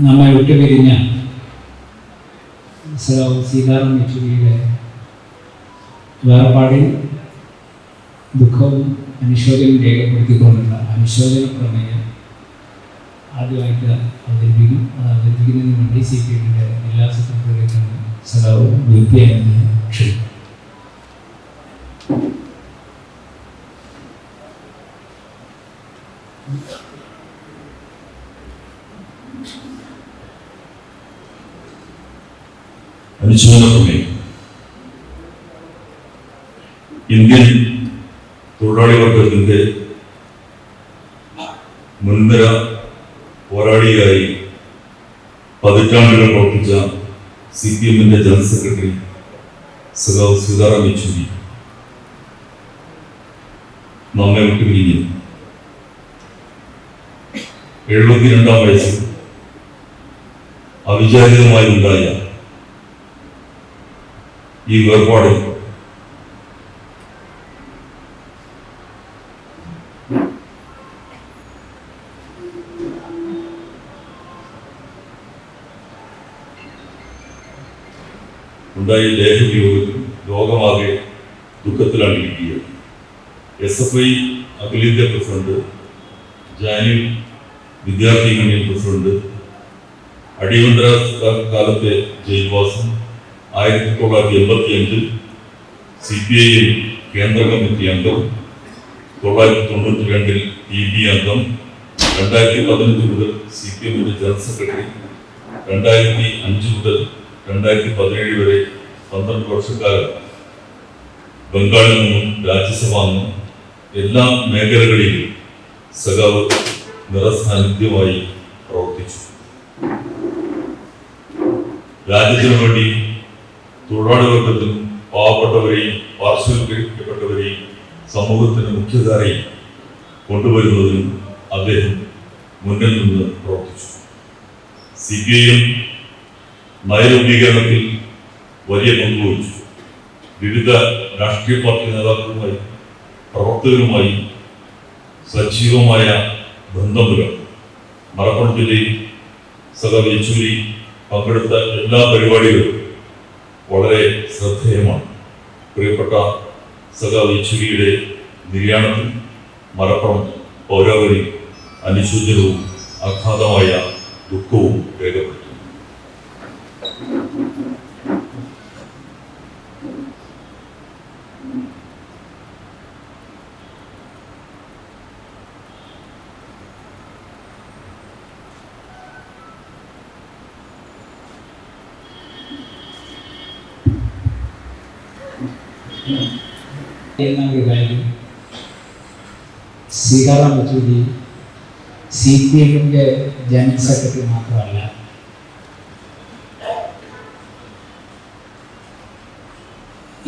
നമ്മെ വിട്ടുപിരിഞ്ഞ സീതാറാം യെച്ചൂരിയുടെ വേർപാടിൽ ദുഃഖവും അനുശോചനവും രേഖപ്പെടുത്തിക്കൊണ്ടുള്ള അനുശോചന പ്രമേയം ആദ്യമായിട്ട് അവതരിപ്പിക്കും. അത് അവതരിപ്പിക്കുന്നതിന് വേണ്ടി CPM-ന്റെ ജില്ലാ സെക്രട്ടറിയേറ്റാണ് സഖാവ് VP ക്ഷണിക്കും. അനുശോചന പ്രമേയം. ഇന്ത്യൻ തൊഴിലാളി വർഗത്തിന്റെ മുൻനിര പോരാളിയായി പതിറ്റാണ്ടുകൾ പ്രവർത്തിച്ച CPM-ന്റെ ജനറൽ സെക്രട്ടറി സഖാവ് സീതാറാം യെച്ചൂരി നമ്മെ വിട്ടുപിരിഞ്ഞു. 72-ാം വയസ്സിൽ അവിചാരിതമായി ഉണ്ടായ ഈ വേർപാടിൽ ഉണ്ടായ ദേഹവിയോഗത്തിൽ ലോകമാകെ ദുഃഖത്തിലാണ് ഇരിക്കുകയാണ്. SFI അഖിലേന്ത്യാ പ്രസിഡന്റ്, ജാനുവരി വിദ്യാർത്ഥി യൂണിയൻ പ്രസിഡന്റ്, അടിയന്തര കാലത്തെ ജയിൽവാസം, 1985 CPIM കേന്ദ്ര കമ്മിറ്റി അംഗം, 1992 TB അംഗം, 2015 മുതൽ CPM-ന്റെ ജനറൽ സെക്രട്ടറി, 2005 മുതൽ 2017 വരെ 12 വർഷക്കാലം ബംഗാളിൽ നിന്നും രാജ്യസഭ അംഗം, എല്ലാ മേഖലകളിലും സഖാവ് നിറസാന്നിധ്യമായി പ്രവർത്തിച്ചു. രാജ്യത്തിനു വേണ്ടി തൊഴിലാളി വർഗത്തിനും പാവപ്പെട്ടവരെയും പാർശ്വവൽക്കരിക്കപ്പെട്ടവരെയും സമൂഹത്തിന് മുഖ്യധാരയിൽ കൊണ്ടുവരുന്നതിനും അദ്ദേഹം മുന്നിൽ നിന്ന് പ്രവർത്തിച്ചു. CPIM നയരൂപീകരണത്തിൽ വലിയ പങ്കുവഹിച്ചു. വിവിധ രാഷ്ട്രീയ പാർട്ടി നേതാക്കളുമായി പ്രവർത്തകരുമായി സജീവമായ ബന്ധം പുലർത്തി. മലപ്പുറം ജില്ലയിൽ സഖാവ് യെച്ചൂരി പങ്കെടുത്ത എല്ലാ പരിപാടികളും വളരെ ശ്രദ്ധേയമാണ്. പ്രിയപ്പെട്ട സഖാവ് യെച്ചൂരിയുടെ നിര്യാണത്തിൽ മലപ്പുറം പൗരാവലി അനുശോചനവും അഗാധമായ ദുഃഖവും രേഖപ്പെടുത്തുന്നു. സീതാറാം യെച്ചൂരി CPM-ന്റെ ജനറൽ സെക്രട്ടറി മാത്രമല്ല,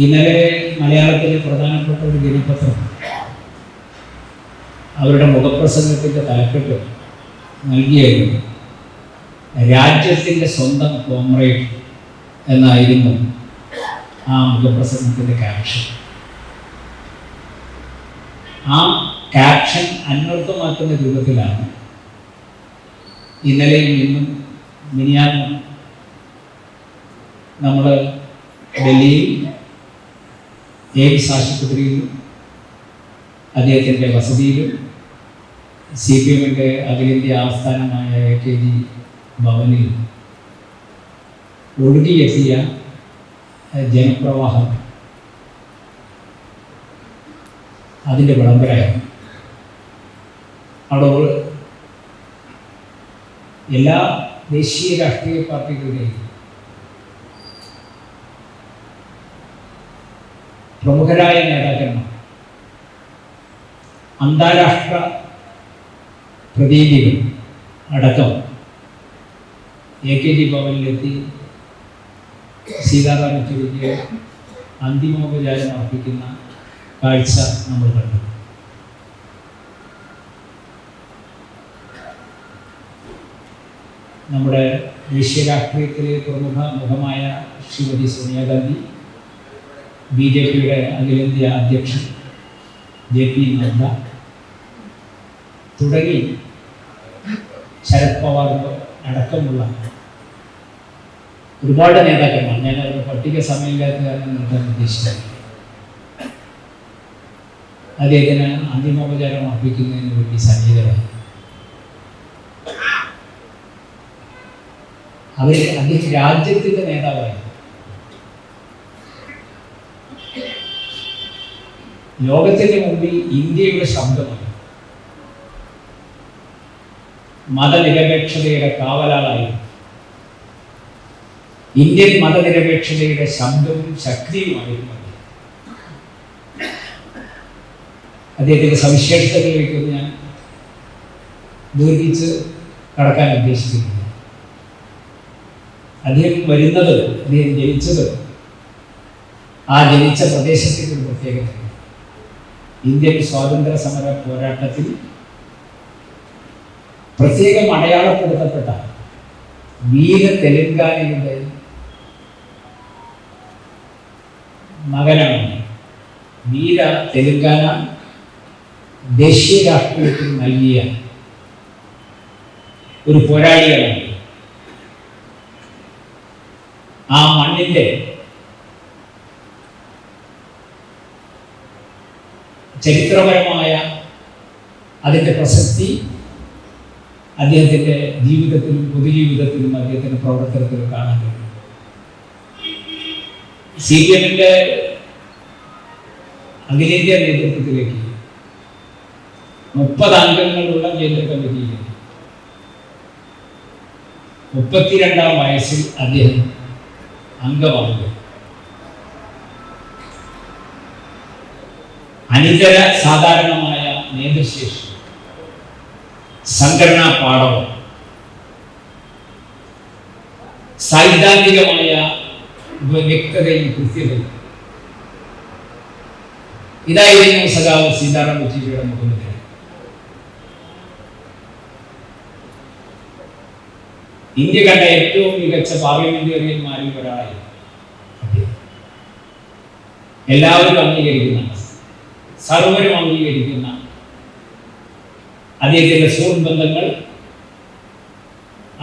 ഇന്നലെ മലയാളത്തിലെ പ്രധാനപ്പെട്ട ഒരു ദിനപത്രം അവരുടെ മുഖപ്രസംഗത്തിൻ്റെ തലക്കെട്ട് നൽകിയായിരുന്നു രാജ്യത്തിൻ്റെ സ്വന്തം കോമ്രേഡ് എന്നായിരുന്നു ആ മുഖപ്രസംഗത്തിൻ്റെ ക്യാപ്ഷൻ. ആ ക്യാപ്ഷൻ അന്വർത്ഥമാക്കുന്ന രൂപത്തിലാണ് ഇന്നലെയും ഇന്നും മിനിയാന്നും നമ്മൾ ഡൽഹിയിൽ എയിംസ് ആശുപത്രിയിലും അദ്ദേഹത്തിൻ്റെ വസതിയിലും CPM-ന്റെ അഖിലേന്ത്യാ ആസ്ഥാനമായ AKG ഭവനിൽ ഒഴുകിയെത്തിയ ജനപ്രവാഹം അതിൻ്റെ വിളംബരമാണ്. അവിടെ എല്ലാ ദേശീയ രാഷ്ട്രീയ പാർട്ടികളുടെയും പ്രമുഖരായ നേതാക്കന്മാർ, അന്താരാഷ്ട്ര പ്രതിനിധികൾ അടക്കം AKG ഭവനിലെത്തി സീതാറാം യെച്ചൂരിക്ക് അന്തിമോപചാരം അർപ്പിക്കുന്ന കാഴ്ച നമ്മൾ കണ്ടു. നമ്മുടെ ദേശീയ രാഷ്ട്രീയത്തിലെ പ്രമുഖ മുഖമായ ശ്രീമതി സോണിയാഗാന്ധി, BJP-യുടെ അഖിലേന്ത്യാ അധ്യക്ഷൻ JP നദ്ദ തുടങ്ങി ശരത് പവാർ അടക്കമുള്ള ഒരുപാട് നേതാക്കന്മാർ, ഞാൻ അവരുടെ പട്ടിക സമയമില്ലാത്ത കാരണം നിർത്താൻ ഉദ്ദേശിച്ചത്, അദ്ദേഹത്തിന് അന്തിമോപചാരം അർപ്പിക്കുന്നതിന് വേണ്ടി സന്നിഹിതരായി. അദ്ദേഹം രാജ്യത്തിന്റെ നേതാവായി. ലോകത്തിന്റെ മുമ്പിൽ ഇന്ത്യയുടെ ശബ്ദമായി, മതനിരപേക്ഷതയുടെ കാവലാളായി, ഇന്ത്യൻ മതനിരപേക്ഷതയുടെ ശബ്ദവും ശക്തിയുമായിരുന്നു. അദ്ദേഹത്തിന്റെ സവിശേഷതകളിലേക്കൊന്നും ഞാൻ ദീർഘിച്ച് കടക്കാൻ ഉദ്ദേശിക്കുന്നില്ല. അദ്ദേഹം വരുന്നത്, അദ്ദേഹം ജനിച്ചത് ആ ജനിച്ച പ്രദേശത്തിൻ്റെ ഒരു പ്രത്യേകത. ഇന്ത്യൻ സ്വാതന്ത്ര്യ സമര പോരാട്ടത്തിൽ പ്രത്യേകം അടയാളപ്പെടുത്തപ്പെട്ട വീര തെലങ്കാനയുടെ മകനാണ്. വീര തെലങ്കാന ദേശീയ രാഷ്ട്രീയത്തിൽ നൽകിയ ഒരു പോരാളിയാണ്. ആ മണ്ണിന്റെ ചരിത്രപരമായ അതിൻ്റെ പ്രസക്തി അദ്ദേഹത്തിൻ്റെ ജീവിതത്തിലും പൊതുജീവിതത്തിലും അദ്ദേഹത്തിൻ്റെ പ്രവർത്തനത്തിലും കാണാൻ കഴിയും. CPM-ന്റെ അഖിലേന്ത്യാ നേതൃത്വത്തിലേക്ക് 30 അംഗങ്ങളുള്ള കേന്ദ്ര കമ്മിറ്റിയിൽ 32-ാം വയസ്സിൽ അദ്ദേഹം അംഗമാകുക. അനിതര സാധാരണമായ നേതൃശേഷി, സംഘടനാ പാഠവും, സൈദ്ധാന്തികമായ വ്യക്തതയും കൃത്യതയും, ഇതായിരുന്നു സഖാവ് സീതാറാം യെച്ചൂരിയുടെ മുഖമുദ്ര. ഇന്ത്യ കണ്ട ഏറ്റവും മികച്ച പാർലമെന്റേറിയന്മാരിൽ ഒരാളായി എല്ലാവരും അംഗീകരിക്കുന്ന, സർവരും അംഗീകരിക്കുന്ന അദ്ദേഹത്തിന്റെ സുഹൃത്ത് ബന്ധങ്ങൾ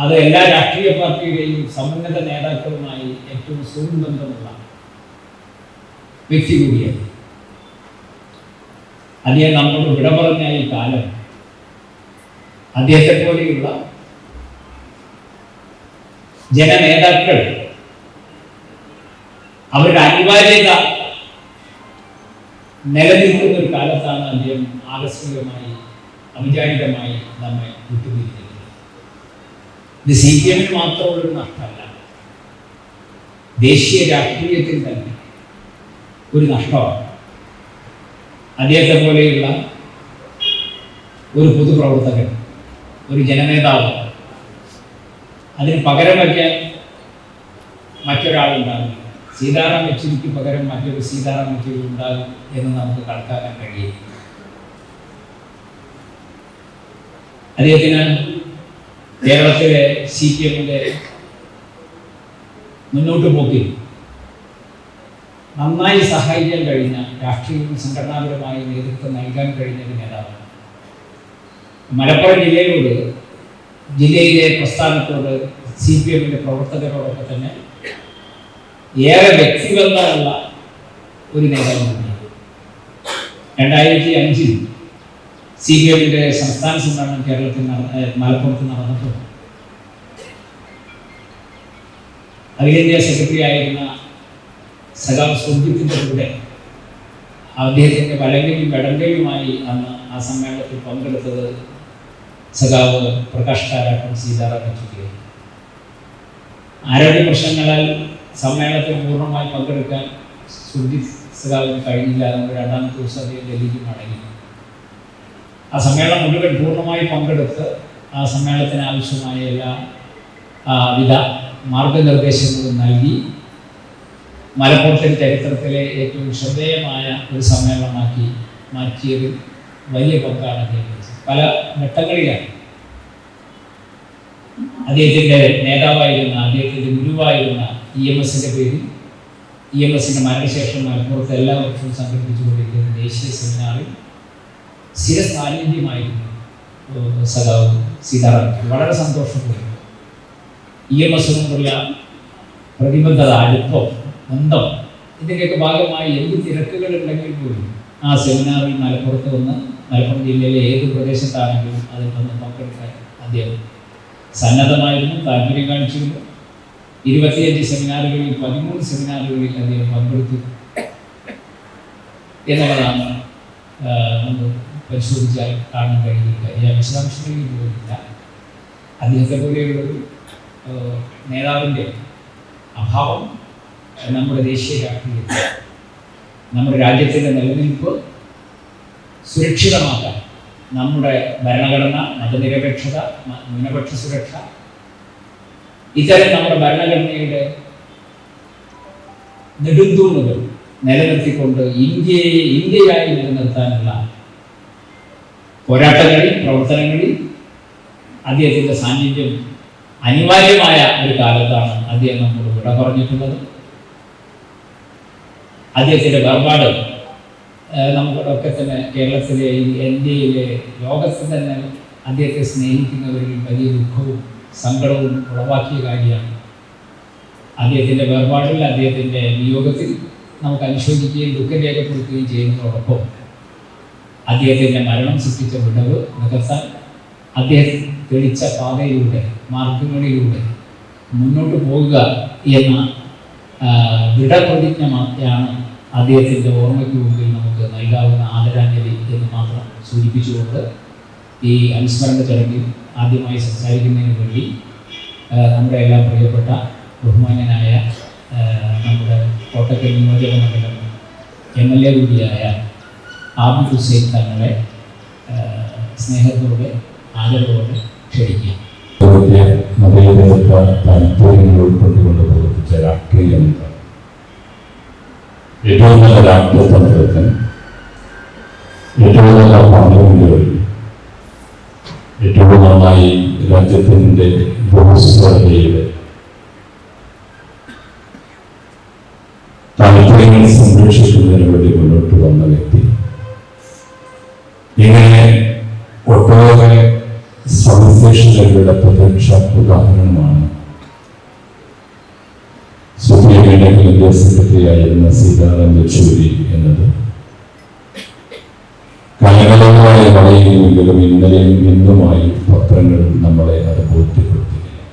അത് എല്ലാ രാഷ്ട്രീയ പാർട്ടിയുടെയും സമുന്നത നേതാക്കളുമായി ഏറ്റവും സുഹൃത്ത് ബന്ധമുള്ള വ്യക്തി കൂടിയാണ്. അദ്ദേഹം നമ്മളോട് വിട പറഞ്ഞ ഈ കാലം അദ്ദേഹത്തെ പോലെയുള്ള ജനനേതാക്കൾ അവരുടെ അനിവാര്യത നിലനിൽക്കുന്ന ഒരു കാലത്താണ് അദ്ദേഹം ആകസ്മികമായി അവിചാരിതമായി നമ്മെ വിട്ടുപിരിഞ്ഞത്. ഇത് CPM-ന് മാത്രമുള്ളൊരു നഷ്ടമല്ല, ദേശീയ രാഷ്ട്രീയത്തിൽ തന്നെ ഒരു നഷ്ടമാണ്. അദ്ദേഹത്തെ പോലെയുള്ള ഒരു പൊതുപ്രവർത്തകൻ, ഒരു ജനനേതാവ്, അതിന് പകരം വയ്ക്കാൻ മറ്റൊരാളുണ്ടാകും. സീതാറാം യെച്ചൂരിക്ക് പകരം മറ്റൊരു സീതാറാം യെച്ചൂരി ഉണ്ടാകും എന്ന് നമുക്ക് കണക്കാക്കാൻ കഴിയും. അദ്ദേഹത്തിന് കേരളത്തിലെ CPM-ന്റെ മുന്നോട്ട് പോക്കിൽ നന്നായി സഹായിക്കാൻ കഴിഞ്ഞ, രാഷ്ട്രീയവും സംഘടനാപരമായി നേതൃത്വം നൽകാൻ കഴിഞ്ഞ ഒരു നേതാവ്. മലപ്പുറം ജില്ലയിലെ പ്രസ്ഥാനത്തോട് CPM-ന്റെ പ്രവർത്തകരോടൊപ്പം തന്നെ ഏറെ വ്യക്തിബന്ധമുള്ള ഒരു നേതാവ് കൂടിയാണ്. 2005-ൽ CPM-ന്റെ സംസ്ഥാന സമ്മേളനം കേരളത്തിൽ മലപ്പുറത്ത് നടന്നപ്പോൾ അഖിലേന്ത്യാ സെക്രട്ടറി ആയിരുന്ന സഖാവ് സുർജിത്തിന്റെ കൂടെ അദ്ദേഹത്തിൻ്റെ വലങ്കയും വെടങ്കയുമായി അന്ന് ആ സമ്മേളനത്തിൽ പങ്കെടുത്തത് സഖാവ് പ്രകാശ് കാരാട്ടും സീതാറാം യെച്ചൂരിയും. ആരോഗ്യ പ്രശ്നങ്ങളാൽ സമ്മേളനത്തിൽ പൂർണ്ണമായി പങ്കെടുക്കാൻ സുർജിത് സഖാവിന് കഴിഞ്ഞില്ല. അതുകൊണ്ട് 2ാമത്തെ ദിവസം അദ്ദേഹം ഡൽഹിക്ക് മടങ്ങി. ആ സമ്മേളനം മുഴുവൻ പൂർണ്ണമായി പങ്കെടുത്ത് ആ സമ്മേളനത്തിന് ആവശ്യമായ എല്ലാ വിധ മാർഗനിർദ്ദേശങ്ങളും നൽകി മലപ്പുറത്തിൻ്റെ ചരിത്രത്തിലെ ഏറ്റവും ശ്രദ്ധേയമായ ഒരു സമ്മേളനമാക്കി മാറ്റിയതിൽ വലിയ പങ്കാണ് അദ്ദേഹം. പല ഘട്ടങ്ങളിലാണ് അദ്ദേഹത്തിൻ്റെ നേതാവായിരുന്ന, അദ്ദേഹത്തിൻ്റെ ഗുരുവായിരുന്ന EMS-ൻ്റെ പേരിൽ EMS-ൻ്റെ മരണശേഷം മലപ്പുറത്ത് എല്ലാ വർഷവും സംഘടിപ്പിച്ചുകൊണ്ടിരിക്കുന്ന ദേശീയ സെമിനാറിൽ സ്ഥിര സാന്നിധ്യമായിരുന്നു സഖാവ് സീതാറാം. വളരെ സന്തോഷപൂർവ്വം EMSനോടുള്ള പ്രതിബദ്ധത, അടുപ്പം, ബന്ധം, ഇതിൻ്റെയൊക്കെ ഭാഗമായി എന്ത് തിരക്കുകൾ ഉണ്ടെങ്കിൽ പോലും ആ സെമിനാറിൽ മലപ്പുറത്ത് വന്ന് മലപ്പുറം ജില്ലയിലെ ഏത് പ്രദേശത്താണെങ്കിലും അതിൽ വന്ന് പങ്കെടുക്കാൻ അദ്ദേഹം സന്നദ്ധമായിരുന്നു, താല്പര്യം കാണിച്ചിരുന്നു. 25 സെമിനാറുകളിൽ 13 സെമിനാറുകളിൽ അദ്ദേഹം പങ്കെടുത്തു എന്നുള്ളതാണ് നമ്മൾ പരിശോധിച്ചാൽ കാണാൻ കഴിയുക. ഞാൻ വിശദാംശങ്ങളിൽ പോയില്ല. അദ്ദേഹത്തെ പോലെയുള്ളൊരു നേതാവിൻ്റെ അഭാവം നമ്മുടെ ദേശീയ രാഷ്ട്രീയത്തിൽ നമ്മുടെ രാജ്യത്തിൻ്റെ നിലനിൽപ്പ് സുരക്ഷിതമാക്കാൻ, നമ്മുടെ ഭരണഘടന, മതനിരപേക്ഷത, ന്യൂനപക്ഷ സുരക്ഷ, ഇത്തരം നമ്മുടെ ഭരണഘടനയുടെ നെടുന്തൂണുകൾ നിലനിർത്തിക്കൊണ്ട് ഇന്ത്യയായി നിലനിർത്താനുള്ള പോരാട്ടങ്ങളിൽ, പ്രവർത്തനങ്ങളിൽ അദ്ദേഹത്തിൻ്റെ സാന്നിധ്യം അനിവാര്യമായ ഒരു കാലത്താണ് അദ്ദേഹം നമ്മോട് വിട പറഞ്ഞിട്ടുള്ളത്. അദ്ദേഹത്തിൻ്റെ വേർപാട് നമുക്കൊക്കെ തന്നെ കേരളത്തിലെ, ഇന്ത്യയിലെ, ലോകത്തിൽ തന്നെ അദ്ദേഹത്തെ സ്നേഹിക്കുന്നവരിൽ വലിയ ദുഃഖവും സങ്കടവും ഉളവാക്കിയ കാര്യമാണ്. അദ്ദേഹത്തിൻ്റെ വേർപാടിൽ, അദ്ദേഹത്തിൻ്റെ വിയോഗത്തിൽ നമുക്ക് അനുശോചിക്കുകയും ദുഃഖം രേഖപ്പെടുത്തുകയും ചെയ്യുന്നതോടൊപ്പം അദ്ദേഹത്തിൻ്റെ മരണം സൃഷ്ടിച്ച വിടവ് നികത്താൻ അദ്ദേഹം തെളിച്ച പാതയിലൂടെ, മാർഗങ്ങളിലൂടെ മുന്നോട്ട് പോകുക എന്ന ദൃഢപ്രതിജ്ഞയാണ് അദ്ദേഹത്തിൻ്റെ ഓർമ്മയ്ക്ക് മുമ്പിൽ നമുക്ക് നൽകാവുന്ന ആദരാഞ്ജലി എന്ന് മാത്രം സൂചിപ്പിച്ചുകൊണ്ട് ഈ അനുസ്മരണ ചടങ്ങിൽ ആദ്യമായി സംസാരിക്കുന്നതിന് വേണ്ടി നമ്മുടെ എല്ലാം പ്രിയപ്പെട്ട ബഹുമാന്യനായ നമ്മുടെ കോട്ടക്കൽ നിയോജക മണ്ഡലം MLA കൂടിയായ ആബിദ് ഹുസൈൻ തങ്ങളെ സ്നേഹത്തോടെ, ആദരവോടെ ക്ഷണിക്കുക. താല്പര്യങ്ങൾ ഉൾക്കൊണ്ടുകൊണ്ട് പ്രവർത്തിച്ച രാഷ്ട്രീയം, ഏറ്റവും നല്ല രാഷ്ട്രീയ തന്ത്രത്തിൽ, ഏറ്റവും നല്ല പാർലമെന്റുകൾ, ഏറ്റവും നന്നായി രാജ്യത്തിൻ്റെ ഭൂസ്വതയുടെ താല്പര്യങ്ങൾ സംരക്ഷിക്കുന്നതിന് വേണ്ടി മുന്നോട്ട് വന്ന വ്യക്തി. ഇങ്ങനെ ഒട്ടേറെ സവിശേഷതകളുടെ പ്രത്യക്ഷ ഉദാഹരണമാണ് സുപ്രീംകോടതിയുടെ ഇന്ത്യ സെക്രട്ടറിയായിരുന്ന സീതാറാം യെച്ചൂരി എന്നത്. കാലങ്ങളായ വളയുമെങ്കിലും ഇന്നലെയും ഇന്നുമായി പത്രങ്ങൾ നമ്മളെ അത് ബോധ്യപ്പെടുത്തുകയാണ്.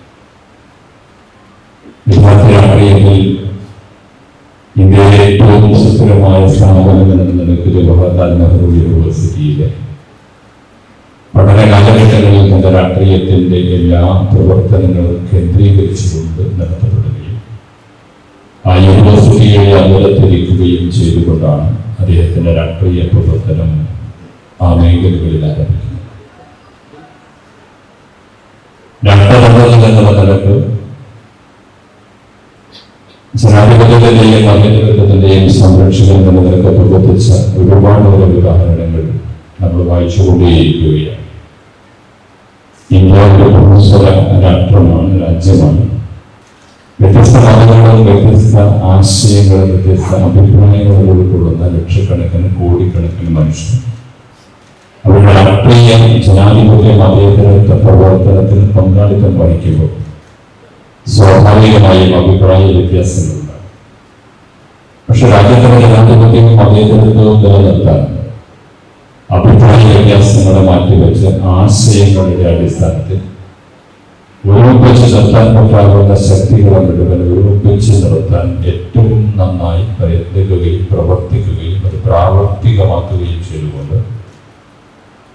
വിദ്യാർത്ഥി രാഷ്ട്രീയത്തിൽ ഇന്ത്യയിലെ ഏറ്റവും സുസ്ഥിരമായ സ്ഥാപനം എന്ന നിലയ്ക്ക് ജവഹർലാൽ നെഹ്റു യൂണിവേഴ്സിറ്റിയിലെ പഠന കാലഘട്ടങ്ങളിൽ തന്റെ രാഷ്ട്രീയത്തിന്റെ എല്ലാ പ്രവർത്തനങ്ങളും കേന്ദ്രീകരിച്ചുകൊണ്ട് നടത്തപ്പെടുകയും ആ യൂണിവേഴ്സിറ്റിയെ അമരത്തിരിക്കുകയും ചെയ്തുകൊണ്ടാണ് അദ്ദേഹത്തിന്റെ രാഷ്ട്രീയ പ്രവർത്തനം ആ മേഖലകളിൽ ആരംഭിക്കുന്നത്. രാഷ്ട്രതന്ത്രത്തിൽ എന്നുള്ള നിലക്ക് ജനാധിപത്യത്തിന്റെയും മതേതരത്വത്തിന്റെയും സംരക്ഷകൻ എന്ന നിലക്ക് പ്രവർത്തിച്ച ഒരുപാട് ഉദാഹരണങ്ങൾ നമ്മൾ വായിച്ചുകൊണ്ടേയിരിക്കുകയാണ്. ഇന്ത്യ ഒരു ബഹുസ്വര രാഷ്ട്രമാണ്, രാജ്യമാണ്. വ്യത്യസ്ത മതങ്ങളും വ്യത്യസ്ത ആശയങ്ങളും വ്യത്യസ്ത അഭിപ്രായങ്ങളും ഉൾക്കൊള്ളുന്ന ലക്ഷക്കണക്കിന് കോടിക്കണക്കിന് മനുഷ്യർ അവരുടെ രാഷ്ട്രീയ ജനാധിപത്യ മതേതരത്വ പ്രവർത്തനത്തിൽ പങ്കാളിത്തം വഹിക്കുമ്പോൾ സ്വാഭാവികമായും അഭിപ്രായ വ്യത്യാസങ്ങളുണ്ടാകും. പക്ഷെ രാജ്യത്തിന്റെ ജനാധിപത്യവും മതേതരത്വവും നിലനിർത്താൻ അഭിപ്രായ വ്യത്യാസങ്ങളെ മാറ്റിവെച്ച് ആശയങ്ങളുടെ അടിസ്ഥാനത്തിൽ ഒരുമിച്ച് നിർത്താൻ പറ്റാവുന്ന ശക്തികളെ മുഴുവൻ ഒരുമിച്ച് നിർത്താൻ ഏറ്റവും നന്നായി പ്രയത്നിക്കുകയും പ്രവർത്തിക്കുകയും അത് പ്രാവർത്തികമാക്കുകയും ചെയ്തുകൊണ്ട്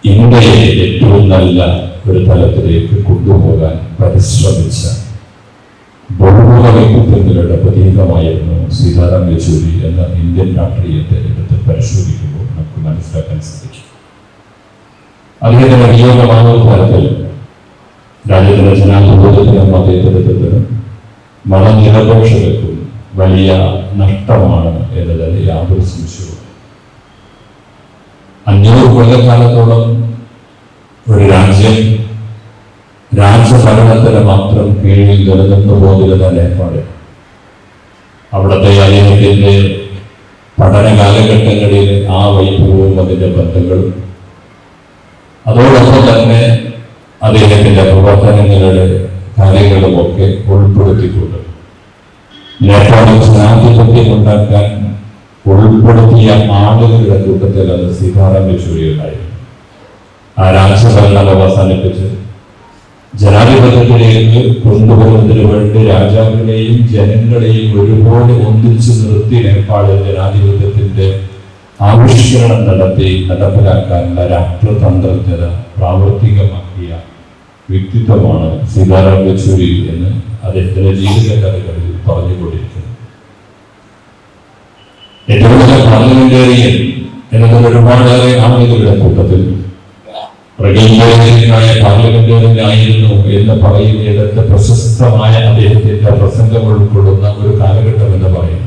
ഇന്ത്യയെ ഏറ്റവും നല്ല ഒരു തലത്തിലേക്ക് കൊണ്ടുപോകാൻ പരിശ്രമിച്ച ബഹുമുഖ വ്യക്തിത്വങ്ങളുടെ പ്രതീകമായിരുന്നു സീതാറാം യെച്ചൂരി എന്ന ഇന്ത്യൻ രാഷ്ട്രീയത്തെ എടുത്ത് പരിശോധിക്കുമ്പോൾ നമുക്ക് മനസ്സിലാക്കാൻ സാധിക്കും. അദ്ദേഹത്തിന്റെ വിയോഗമായ ഒരു തരത്തിൽ രാജ്യത്തിന്റെ ജനാധിപത്യത്തിനും മതേതരത്വത്തിനും മതനിരപേക്ഷതയ്ക്കും വലിയ നഷ്ടമാണ് എന്നതിൽ യാതൊരു സംശയവും. 500 കൊല്ലക്കാലത്തോളം ഒരു രാജ്യം രാജഭരണത്തിന് മാത്രം കീഴിൽ നിലനിന്നു പോതിരുന്ന നേപ്പാൾ അവിടുത്തെ അദ്ദേഹത്തിന്റെ പഠന കാലഘട്ടങ്ങളിൽ ആ വൈഭവവും അതിന്റെ ബന്ധങ്ങളും അതോടൊപ്പം തന്നെ അദ്ദേഹത്തിന്റെ പ്രവർത്തനങ്ങളുടെ കാര്യങ്ങളുമൊക്കെ ഉൾപ്പെടുത്തിക്കൊണ്ട് നേപ്പാളിൽ ജനാധിപത്യം ഉണ്ടാക്കാൻ ഉൾപ്പെടുത്തിയ ആളുകളുടെ കൂട്ടത്തിൽ അത് സീതാറാം യെച്ചൂരി ഉണ്ടായിരുന്നു. ആ രാജഭരണം അവസാനിപ്പിച്ച് ജനാധിപത്യത്തിലേക്ക് കൊണ്ടുപോകുന്നതിന് വേണ്ടി രാജാവിനെയും ജനങ്ങളെയും ഒരുപോലെ ഒന്നിച്ചു നിർത്തി നേപ്പാളിൽ ജനാധിപത്യത്തിന്റെ ആവിഷ്കരണം നടത്തി നടപ്പിലാക്കാനുള്ള രാഷ്ട്രതന്ത്രജ്ഞത പ്രാവർത്തികമാക്കിയ വ്യക്തിത്വമാണ് സീതാറാം യെച്ചൂരി എന്ന് അദ്ദേഹത്തിന്റെ ജീവിതകഥകളിൽ പറഞ്ഞുകൊണ്ടിരിക്കുന്നത്. ഏറ്റവും വലിയ പാർലമെന്റേറിയൻ എന്നത് ഒരുപാടേറെ ആളുകളുടെ കൂട്ടത്തിൽ പ്രഗത്ഭനായ പാർലമെന്റേറിയനായിരുന്നു എന്ന് പറയുന്നിടത്ത് പ്രശസ്തമായ അദ്ദേഹത്തിന്റെ പ്രസംഗം ഉൾക്കൊള്ളുന്ന ഒരു കാലഘട്ടം എന്ന് പറയുന്നത്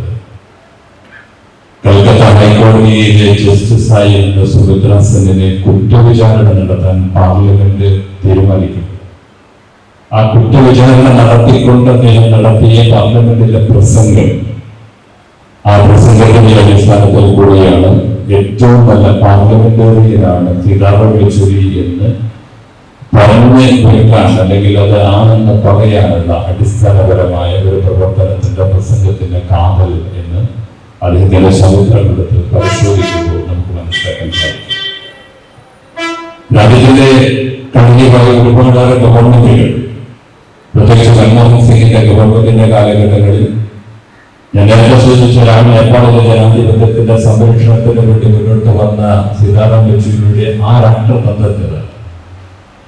കൽക്കത്ത ഹൈക്കോടതിയിലെ ജസ്റ്റിസായിരുന്ന സുമിത്രാ സെന്നിനെ കുറ്റവിചാരണ നടത്താൻ പാർലമെന്റ് തീരുമാനിക്കും. ആ കുറ്റവിചാരണ നടത്തിക്കൊണ്ട് അദ്ദേഹം നടത്തിയ പാർലമെന്റിലെ പ്രസംഗം, ആ പ്രസംഗത്തിന്റെ അടിസ്ഥാനത്തിൽ കൂടിയാണ് ഏറ്റവും നല്ല പാർലമെന്റേറിയനാണ് സീതാറാം യെച്ചൂരി എന്ന് പറഞ്ഞു വെക്കാൻ അല്ലെങ്കിൽ അത് ആണെന്ന് പറയാനുള്ള അടിസ്ഥാനപരമായ ഒരു പ്രവർത്തനത്തിന്റെ പ്രസംഗത്തിന്റെ കാതൽ എന്ന് അദ്ദേഹത്തിന്റെ ചരിത്രമെടുത്ത് പരിശോധിക്കുമ്പോൾ നമുക്ക് മനസ്സിലാക്കാൻ സാധിക്കും. രാജ്യത്തിന്റെ കഴിഞ്ഞ ഒരുപാട് ഗവൺമെന്റുകൾ, പ്രത്യേകിച്ച് മൻമോഹൻ സിംഗിന്റെ ഗവൺമെന്റിന്റെ കാലഘട്ടങ്ങളിൽ ഞാൻ നേരത്തെ സൂചിപ്പിച്ച നേപ്പാളിലെ ജനാധിപത്യത്തിന്റെ സംരക്ഷണത്തിന് വേണ്ടി മുന്നോട്ട് വന്ന സീതാറാം യെച്ചൂരിയുടെ ആ രാഷ്ട്രതന്ത്രജ്ഞത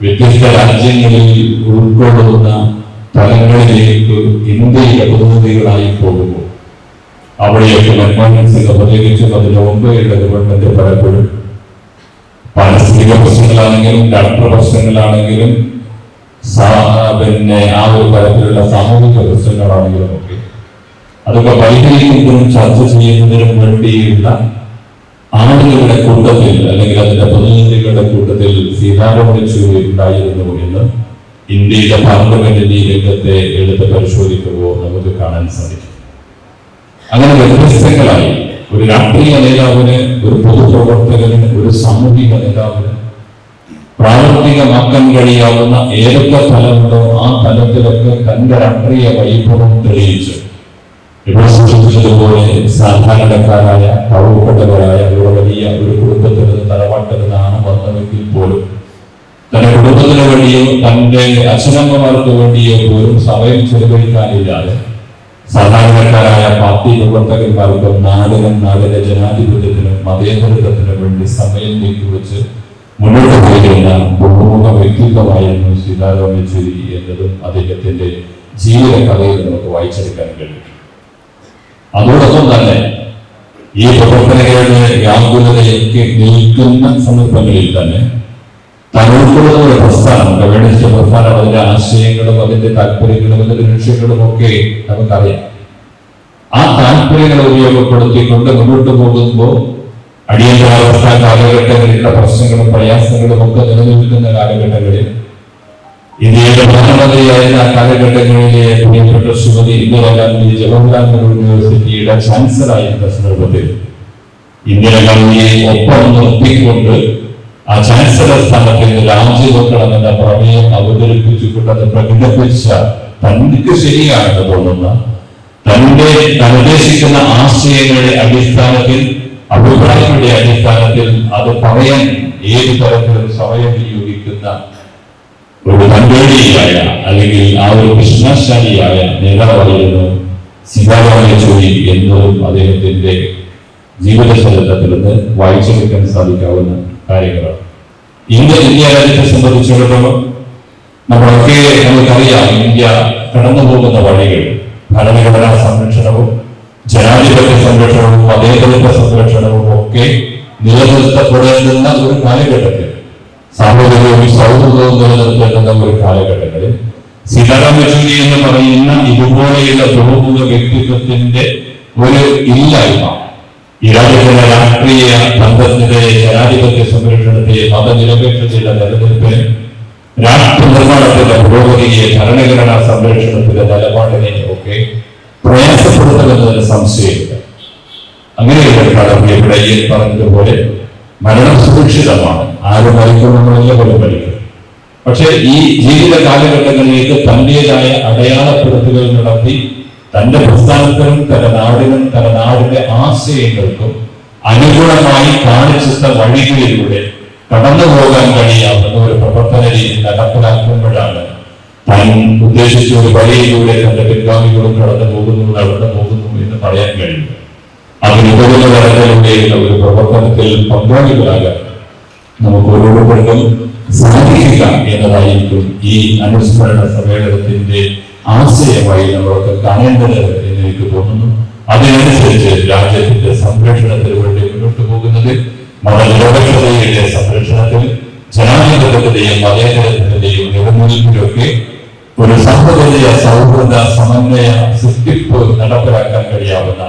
വ്യത്യസ്ത രാജ്യങ്ങളിൽ ഉൾക്കൊള്ളുന്ന തലങ്ങളിലേക്ക് ഇന്ത്യയിലെ പ്രതിനിധികളായി പോകുമ്പോൾ അവിടെയൊക്കെ മൻമോഹൻ സിംഗ് പ്രത്യേകിച്ചും അതിന്റെ മുമ്പെയുള്ള ഗവൺമെന്റ് പലപ്പോഴും പാരിസ്ഥിതിക പ്രശ്നങ്ങളാണെങ്കിലും രാഷ്ട്ര പ്രശ്നങ്ങളാണെങ്കിലും പിന്നെ ആ ഒരു തരത്തിലുള്ള സാമൂഹിക പ്രശ്നങ്ങളാണെങ്കിലും ഒക്കെ അതൊക്കെ പരിഹരിക്കുന്നതിനും ചർച്ച ചെയ്യുന്നതിനും വേണ്ടിയുള്ള ആളുകളുടെ കൂട്ടത്തിൽ അല്ലെങ്കിൽ അതിന്റെ പ്രതിനിധികളുടെ കൂട്ടത്തിൽ സീതാറാം യെച്ചൂരി ഉണ്ടായിരുന്നു എന്ന് ഇന്ത്യയിലെ പാർലമെന്റിന്റെ രംഗത്തെ എടുത്ത് പരിശോധിക്കുമ്പോൾ നമുക്ക് കാണാൻ സാധിക്കും. അങ്ങനെ വ്യത്യസ്തങ്ങളായി ഒരു രാഷ്ട്രീയ നേതാവിന്, ഒരു പൊതുപ്രവർത്തകന്, ഒരു സാമൂഹിക നേതാവിന് പ്രാവർത്തികമാക്കാൻ കഴിയാവുന്ന ഏതൊക്കെ തലമുണ്ടോ ആ തലത്തിലൊക്കെ തന്റെ രാഷ്ട്രീയ വൈഭവം തെളിയിച്ചു. ഇവിടെ സൂചിപ്പിച്ചതുപോലെ സാധാരണക്കാരായ പാവപ്പെട്ടവരായ ഒരു വലിയ ഒരു കുടുംബത്തിൽ നിന്ന് തറവാട്ടിൽ നിന്നാണ് വന്നതെങ്കിൽ പോലും തന്റെ കുടുംബത്തിന് വേണ്ടിയോ തന്റെ അച്ഛനമ്മമാർക്ക് വേണ്ടിയോ പോലും സമയം ചെലവഴിക്കാനില്ലാതെ സാധാരണക്കാരായ പാർട്ടി പ്രവർത്തകന്മാർക്കും നാടിന്റെ ജനാധിപത്യത്തിനും മതേതരത്വത്തിനും വേണ്ടി സമയം നീക്കിവെച്ച് മുന്നോട്ട് പോയിരുന്ന ബഹുമുഖ വ്യക്തിത്വമായിരുന്നു സീതാറാം യെച്ചൂരി എന്നതും അദ്ദേഹത്തിന്റെ ജീവിത കഥയിൽ നമുക്ക് വായിച്ചെടുക്കാൻ കഴിയും. അതോടൊപ്പം തന്നെ ഈ പ്രവർത്തനങ്ങളുടെ വ്യാകുലതയൊക്കെ നിൽക്കുന്ന സന്ദർഭങ്ങളിൽ തന്നെ താൻ ഉൾക്കൊള്ളുന്ന ഒരു പ്രസ്ഥാനം, കമ്മ്യൂണിസ്റ്റ് പ്രസ്ഥാനം, അതിന്റെ ആശയങ്ങളും അതിന്റെ താല്പര്യങ്ങളും അതിന്റെ ലക്ഷ്യങ്ങളും ഒക്കെ നമുക്കറിയാം. ആ താല്പര്യങ്ങൾ ഉപയോഗപ്പെടുത്തിക്കൊണ്ട് മുന്നോട്ട് പോകുമ്പോൾ അടിയന്തരാവസ്ഥ കാലഘട്ടങ്ങളിലുള്ള പ്രശ്നങ്ങളും പ്രയാസങ്ങളും ഒക്കെ നിലനിൽക്കുന്ന കാലഘട്ടങ്ങളിൽ ഇന്ത്യയുടെ പ്രധാനമന്ത്രിയായിരുന്ന കാലഘട്ടങ്ങളിലെ പ്രിയപ്പെട്ട ശ്രീമതി ഇന്ദിരാഗാന്ധി ജവഹർലാൽ നെഹ്റു യൂണിവേഴ്സിറ്റിയുടെ ചാൻസലർ ആയിരുന്ന സന്ദർഭത്തിൽ ഇന്ദിരാഗാന്ധിയെ ഒപ്പം നിർത്തിക്കൊണ്ട് ആ ചാൻസലർ സ്ഥാനത്തിൽ രാജിവെക്കണമെന്ന പ്രമേയം അവതരിപ്പിച്ചുകൊണ്ട് അത് പ്രകടിപ്പിച്ച തനിക്ക് ശരിയാണെന്ന് തോന്നുന്ന തന്റെ നിർദ്ദേശിക്കുന്ന ആശയങ്ങളുടെ അടിസ്ഥാനത്തിൽ, അഭിപ്രായങ്ങളുടെ അടിസ്ഥാനത്തിൽ അത് പറയാൻ ഏത് തരത്തിലും സമയം വിനിയോഗിക്കുന്ന ഒരു തന്റേടിയായ അല്ലെങ്കിൽ ആ ഒരു വിശ്വാസശാലിയായ നേതാവായിരുന്നു സീതാറാം യെച്ചൂരി എന്നതും അദ്ദേഹത്തിന്റെ ജീവിത ചരിത്രത്തിൽ നിന്ന് വായിച്ചെടുക്കാൻ സാധിക്കാവുന്ന കാര്യങ്ങളാണ്. ഇന്ത്യ രാജ്യത്തെ സംബന്ധിച്ചിടത്തോളം നമ്മളൊക്കെ നമുക്കറിയാം, ഇന്ത്യ കടന്നു പോകുന്ന വഴികൾ ഭരണഘടനാ സംരക്ഷണവും ജനാധിപത്യ സംരക്ഷണവും മതേതരത്വ സംരക്ഷണവും ഒക്കെ നിലനിർത്തപ്പെടേണ്ടുന്ന ഒരു കാലഘട്ടത്തിൽ, സാമൂഹികവും സൗഹൃദവും നിലനിർത്തേണ്ടുന്ന ഒരു കാലഘട്ടങ്ങളിൽ സീതാറാം യെച്ചൂരി എന്ന് പറയുന്ന ഇതുപോലെയുള്ള ബഹുമുഖ വ്യക്തിത്വത്തിന്റെ ഒരു ഇല്ലായ്മ ഈ രാജ്യത്തിന്റെ രാഷ്ട്രീയ ബന്ധത്തിന്റെ ജനാധിപത്യ സംരക്ഷണത്തെ, മതനിരപേക്ഷതയുടെ നിലനിൽപ്പിന്, രാഷ്ട്ര നിർമ്മാണത്തിന്റെ പുരോഗതിയെ, ഭരണഘടനാ സംരക്ഷണത്തിന്റെ നിലപാടിനെ ഒക്കെ പ്രയാസപ്പെടുത്തുമെന്നതിന് സംശയമില്ല. അങ്ങനെയുള്ള ഇവിടെ ഈ പറഞ്ഞതുപോലെ മരണം സുരക്ഷിതമാണ്. ആരും മരിക്കുമെന്നല്ല പോലും മരിക്കും. പക്ഷെ ഈ ജീവിത കാലഘട്ടങ്ങളിലേക്ക് തന്റേതായ അടയാളപ്പെടുത്തലുകൾ നടത്തി തന്റെ പ്രസ്ഥാനത്തിനും തന്റെ നാടിനും തന്റെ നാടിന്റെ ആശയങ്ങൾക്കും അനുഗുണമായി കാണിച്ചിട്ട വഴികളിലൂടെ കടന്നു പോകാൻ കഴിയാവുന്ന ഒരു പ്രവർത്തന രീതി നടപ്പിലാക്കുമ്പോഴാണ് താൻ ഉദ്ദേശിച്ച ഒരു വഴിയിലൂടെ തന്റെ പിൻഗാമികളും കടന്നു പോകുന്നു എന്ന് പറയാൻ കഴിയും. അതിനുപരിത തലത്തിലൂടെയുള്ള ഒരു പ്രവർത്തനത്തിൽ പങ്കാളികളാകാൻ നമുക്ക് ഓരോരുത്തർക്കും സാധിക്കുക എന്നതായിരിക്കും ഈ അനുസ്മരണ സമ്മേളനത്തിന്റെ ആശയമായി നമ്മളൊക്കെ കാണേണ്ടത് എന്ന് എനിക്ക് തോന്നുന്നു. അതിനനുസരിച്ച് രാജ്യത്തിന്റെ സംരക്ഷണത്തിന് വേണ്ടി മുന്നോട്ട് പോകുന്നത് മതനിരപേക്ഷതയുടെ സംരക്ഷണത്തിൽ ജനാധിപത്യത്തിന്റെയും മതേതരത്വത്തിന്റെയും നിലനിൽപ്പിലൊക്കെ ഒരു സാഹോദര്യ സൗഹൃദ സമന്വയ സൃഷ്ടിപ്പ് നടപ്പിലാക്കാൻ കഴിയാവുന്ന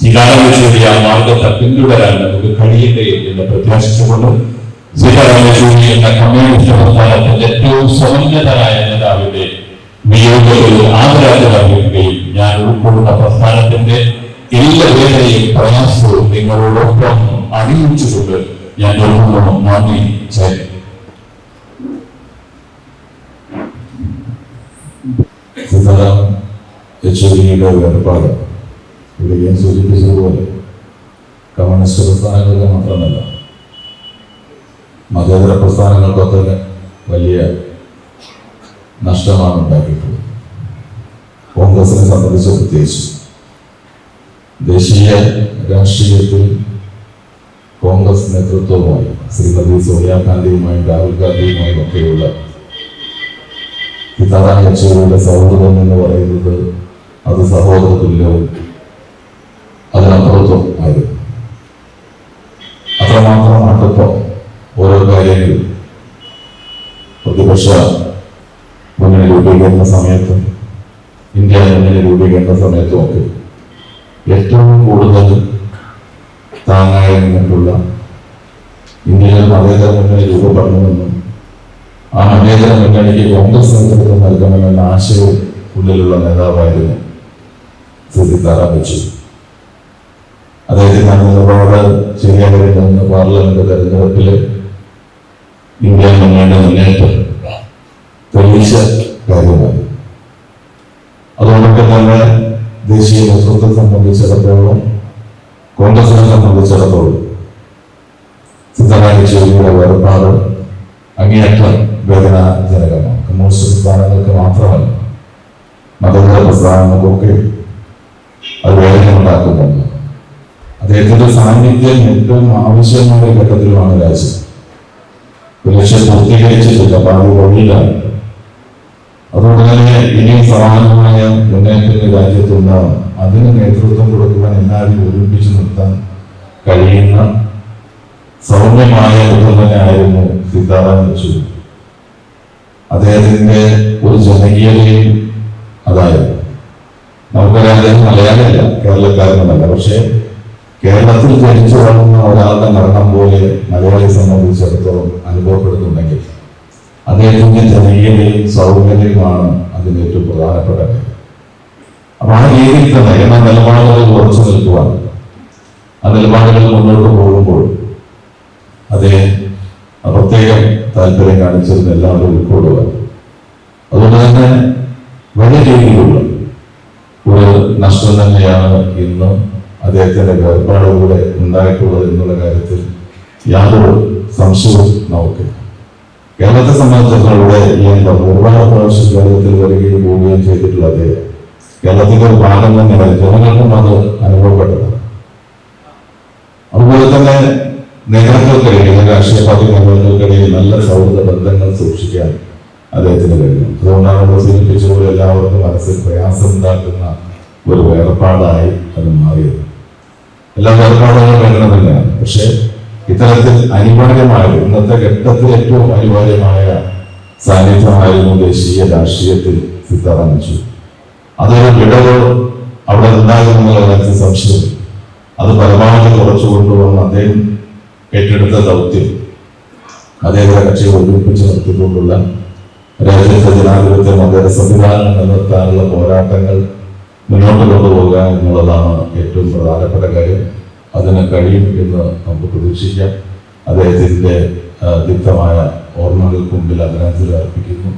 സീതാരാമേശ്വരി ആ മാർഗത്തെ പിന്തുടരാൻ നമുക്ക് കഴിയട്ടെ എന്ന് പ്രത്യാശിച്ചുകൊണ്ട് സീതാരാമേശ്വരി എന്ന കമ്മ്യൂണിസ്റ്റ് പ്രസ്ഥാനത്തിന്റെ ഏറ്റവും സമന്വതരായ നേതാവിന്റെ വിയോഗത്തിൽ ആദരാഞ്ജലിക്കുകയും ഞാൻ ഉൾക്കൊള്ളുന്ന പ്രസ്ഥാനത്തിന്റെ എല്ലാ വേദനയും പ്രയാസവും നിങ്ങളോടൊപ്പം അറിയിച്ചുകൊണ്ട് ഞാൻ നിർമ്മിക്കണം. നന്ദി. സീതാറാം യെച്ചൂരിയുടെ വേർപാട് ഇവിടെ ഞാൻ സൂചിപ്പിച്ചതുപോലെ കമ്മ്യൂണിസ്റ്റ് പ്രസ്ഥാനങ്ങൾക്ക് മാത്രമല്ല മതേതര പ്രസ്ഥാനങ്ങൾക്കൊക്കെ വലിയ നഷ്ടമാണ് ഉണ്ടാക്കിയിട്ടുള്ളത്. കോൺഗ്രസിനെ സംബന്ധിച്ച് പ്രത്യേകിച്ച് ദേശീയ രാഷ്ട്രീയത്തിൽ കോൺഗ്രസ് നേതൃത്വവുമായി ശ്രീമതി സോണിയാഗാന്ധിയുമായും രാഹുൽ ഗാന്ധിയുമായും ഒക്കെയുള്ള സീതാറാം യെച്ചൂരിയുടെ സൗഹൃദം എന്ന് പറയുന്നത് അത് സഹോദര തുല്യവും അതിനപ്പുറത്തും ആയിരുന്നു. അത്രമാത്രം അടുപ്പം ഓരോ കാര്യങ്ങളും പ്രതിപക്ഷ മുന്നണി രൂപീകരണ സമയത്തും ഇന്ത്യ മുന്നണി രൂപീകരണ സമയത്തും ഒക്കെ ഏറ്റവും കൂടുതൽ താങ്ങായി നിന്നിട്ടുള്ള ഇന്ത്യയിൽ മതേതര മുന്നണി രൂപപ്പെടണമെന്നും ആ മതേതര മുന്നണിക്ക് കോൺഗ്രസ് നേതൃത്വം നൽകണമെന്ന ആശയവും ഉള്ളിലുള്ള നേതാവായിരുന്നു സീതാറാം യെച്ചൂരി. അദ്ദേഹത്തിന് നിലപാട് ശരിയായിരുന്ന പാർലമെന്റ് തെരഞ്ഞെടുപ്പിൽ ഇന്ത്യ മുന്നണിയുടെ മുന്നേറ്റം തെളിയിച്ച കാര്യമാണ്. അതുകൊണ്ടൊക്കെ തന്നെ ദേശീയ നേതൃത്വത്തെ സംബന്ധിച്ചിടത്തോളം കോൺഗ്രസിനെ സംബന്ധിച്ചിടത്തോളം സീതാറാം യെച്ചൂരിയുടെ വേർപാട് അങ്ങേയറ്റം വേദനാജനകമാണ്. കമ്മ്യൂണിസ്റ്റ് പ്രസ്ഥാനങ്ങൾക്ക് മാത്രമല്ല മതേതര പ്രസ്ഥാനങ്ങൾക്കൊക്കെ അത് വേദനയുണ്ടാക്കുന്നുണ്ട്. അദ്ദേഹത്തിന്റെ സാന്നിധ്യം ഏറ്റവും ആവശ്യമായ ഘട്ടത്തിലുമാണ് രാജ്യം. ലക്ഷ്യം പൂർത്തീകരിച്ചിട്ടില്ല, പാതി വഴിയിലാണ്. അതുകൊണ്ട് തന്നെ ഇനിയും സമാനമായ മുന്നേറ്റങ്ങൾ രാജ്യത്തുണ്ടാവും. അതിന് നേതൃത്വം കൊടുക്കുവാൻ എല്ലാവരും ഒരുമിച്ച് നിർത്താൻ കഴിയുന്ന സൗമ്യമായ മുഖം തന്നെ ആയിരുന്നു സീതാറാം യെച്ചൂരി. അദ്ദേഹത്തിന്റെ ഒരു ജനകീയതയും അതായത് നമുക്കറിയാം, അദ്ദേഹം മലയാളിയല്ല, കേരളക്കാരനല്ല. പക്ഷേ കേരളത്തിൽ ജനിച്ചു വളർന്ന ഒരാളുടെ മരണം പോലെ മലയാളിയെ സംബന്ധിച്ചിടത്തോളം അനുഭവപ്പെടുന്നുണ്ടെങ്കിൽ അദ്ദേഹത്തിന്റെ ജനകീയതയും സൗകര്യവുമാണ് അതിന് ഏറ്റവും പ്രധാനപ്പെട്ട കാര്യം. അപ്പൊ ആ രീതിയിൽ തന്നെ എന്ന നിലപാടുകൾ ഉറച്ചു നിൽക്കുവാൻ, ആ നിലപാടുകൾ മുന്നോട്ട് പോകുമ്പോൾ അദ്ദേഹം പ്രത്യേകം താല്പര്യം കാണിച്ചതിന് എല്ലാവരും ഉൾക്കൊള്ളുവാൻ. അതുകൊണ്ട് തന്നെ വലിയ രീതിയിലുള്ള ഒരു നഷ്ടം തന്നെയാണ് ഇന്ന് അദ്ദേഹത്തിന്റെ വേർപാടുകൂടെ ഉണ്ടായിട്ടുള്ളത് എന്നുള്ള കാര്യത്തിൽ യാതൊരു സംശയവും നമുക്കില്ല. കേരളത്തെ സംബന്ധിച്ചിടത്തോളം ഇവിടെ ഒരുപാട് പ്രാവശ്യം കേരളത്തിൽ വരികയും പോവുകയും ചെയ്തിട്ടുള്ള അദ്ദേഹം കേരളത്തിന്റെ ഒരു ഭാഗം തന്നെയാണ്. ജനങ്ങൾക്കും അത് അനുഭവപ്പെട്ടതാണ്. അതുപോലെ തന്നെ നേതാക്കൾക്കിടയിൽ, രാഷ്ട്രീയ പാർട്ടി നേതാക്കൾക്കിടയിൽ നല്ല സൗഹൃദ ബന്ധങ്ങൾ സൂക്ഷിക്കാൻ അദ്ദേഹത്തിന് കഴിയും. അതുകൊണ്ടാണ് നമ്മൾ സൂചിപ്പിച്ചതുപോലെ എല്ലാവർക്കും മനസ്സിൽ പ്രയാസം ഉണ്ടാക്കുന്ന ഒരു വേർപാടായി അത് മാറിയത്. എല്ലാ വേർപാടുകളും വേണ്ടണമെന്നാണ്. പക്ഷെ ഇത്തരത്തിൽ അനിവാര്യമായ ഇന്നത്തെ ഘട്ടത്തിൽ ഏറ്റവും അനിവാര്യമായ സാന്നിധ്യമായിരുന്നു ദേശീയ രാഷ്ട്രീയത്തിൽ സീതാറാം യെച്ചൂരി. അതൊരു വിടവ് അവിടെ ഉണ്ടാകുമെന്നുള്ള കാര്യത്തിൽ സംശയം. അത് പരമാവധി കുറച്ചു കൊണ്ടുവന്ന് അദ്ദേഹം ഏറ്റെടുത്ത ദൗത്യം അതേപോലെ കക്ഷിയെ ഒരുമിപ്പിച്ച് നിർത്തിക്കൊണ്ടുള്ള രാജ്യത്തെ ജനാധിപത്യ മതേതര സംവിധാനം നിലനിർത്താനുള്ള പോരാട്ടങ്ങൾ മുന്നോട്ട് കൊണ്ടുപോകുക എന്നുള്ളതാണ് ഏറ്റവും പ്രധാനപ്പെട്ട കാര്യം. അതിന് കഴിയും എന്ന് നമുക്ക് പ്രതീക്ഷിക്കാം. അദ്ദേഹത്തിന്റെ ദീപ്തമായ ഓർമ്മകൾക്ക് മുമ്പിൽ ആദരാഞ്ജലി അർപ്പിക്കുന്നു.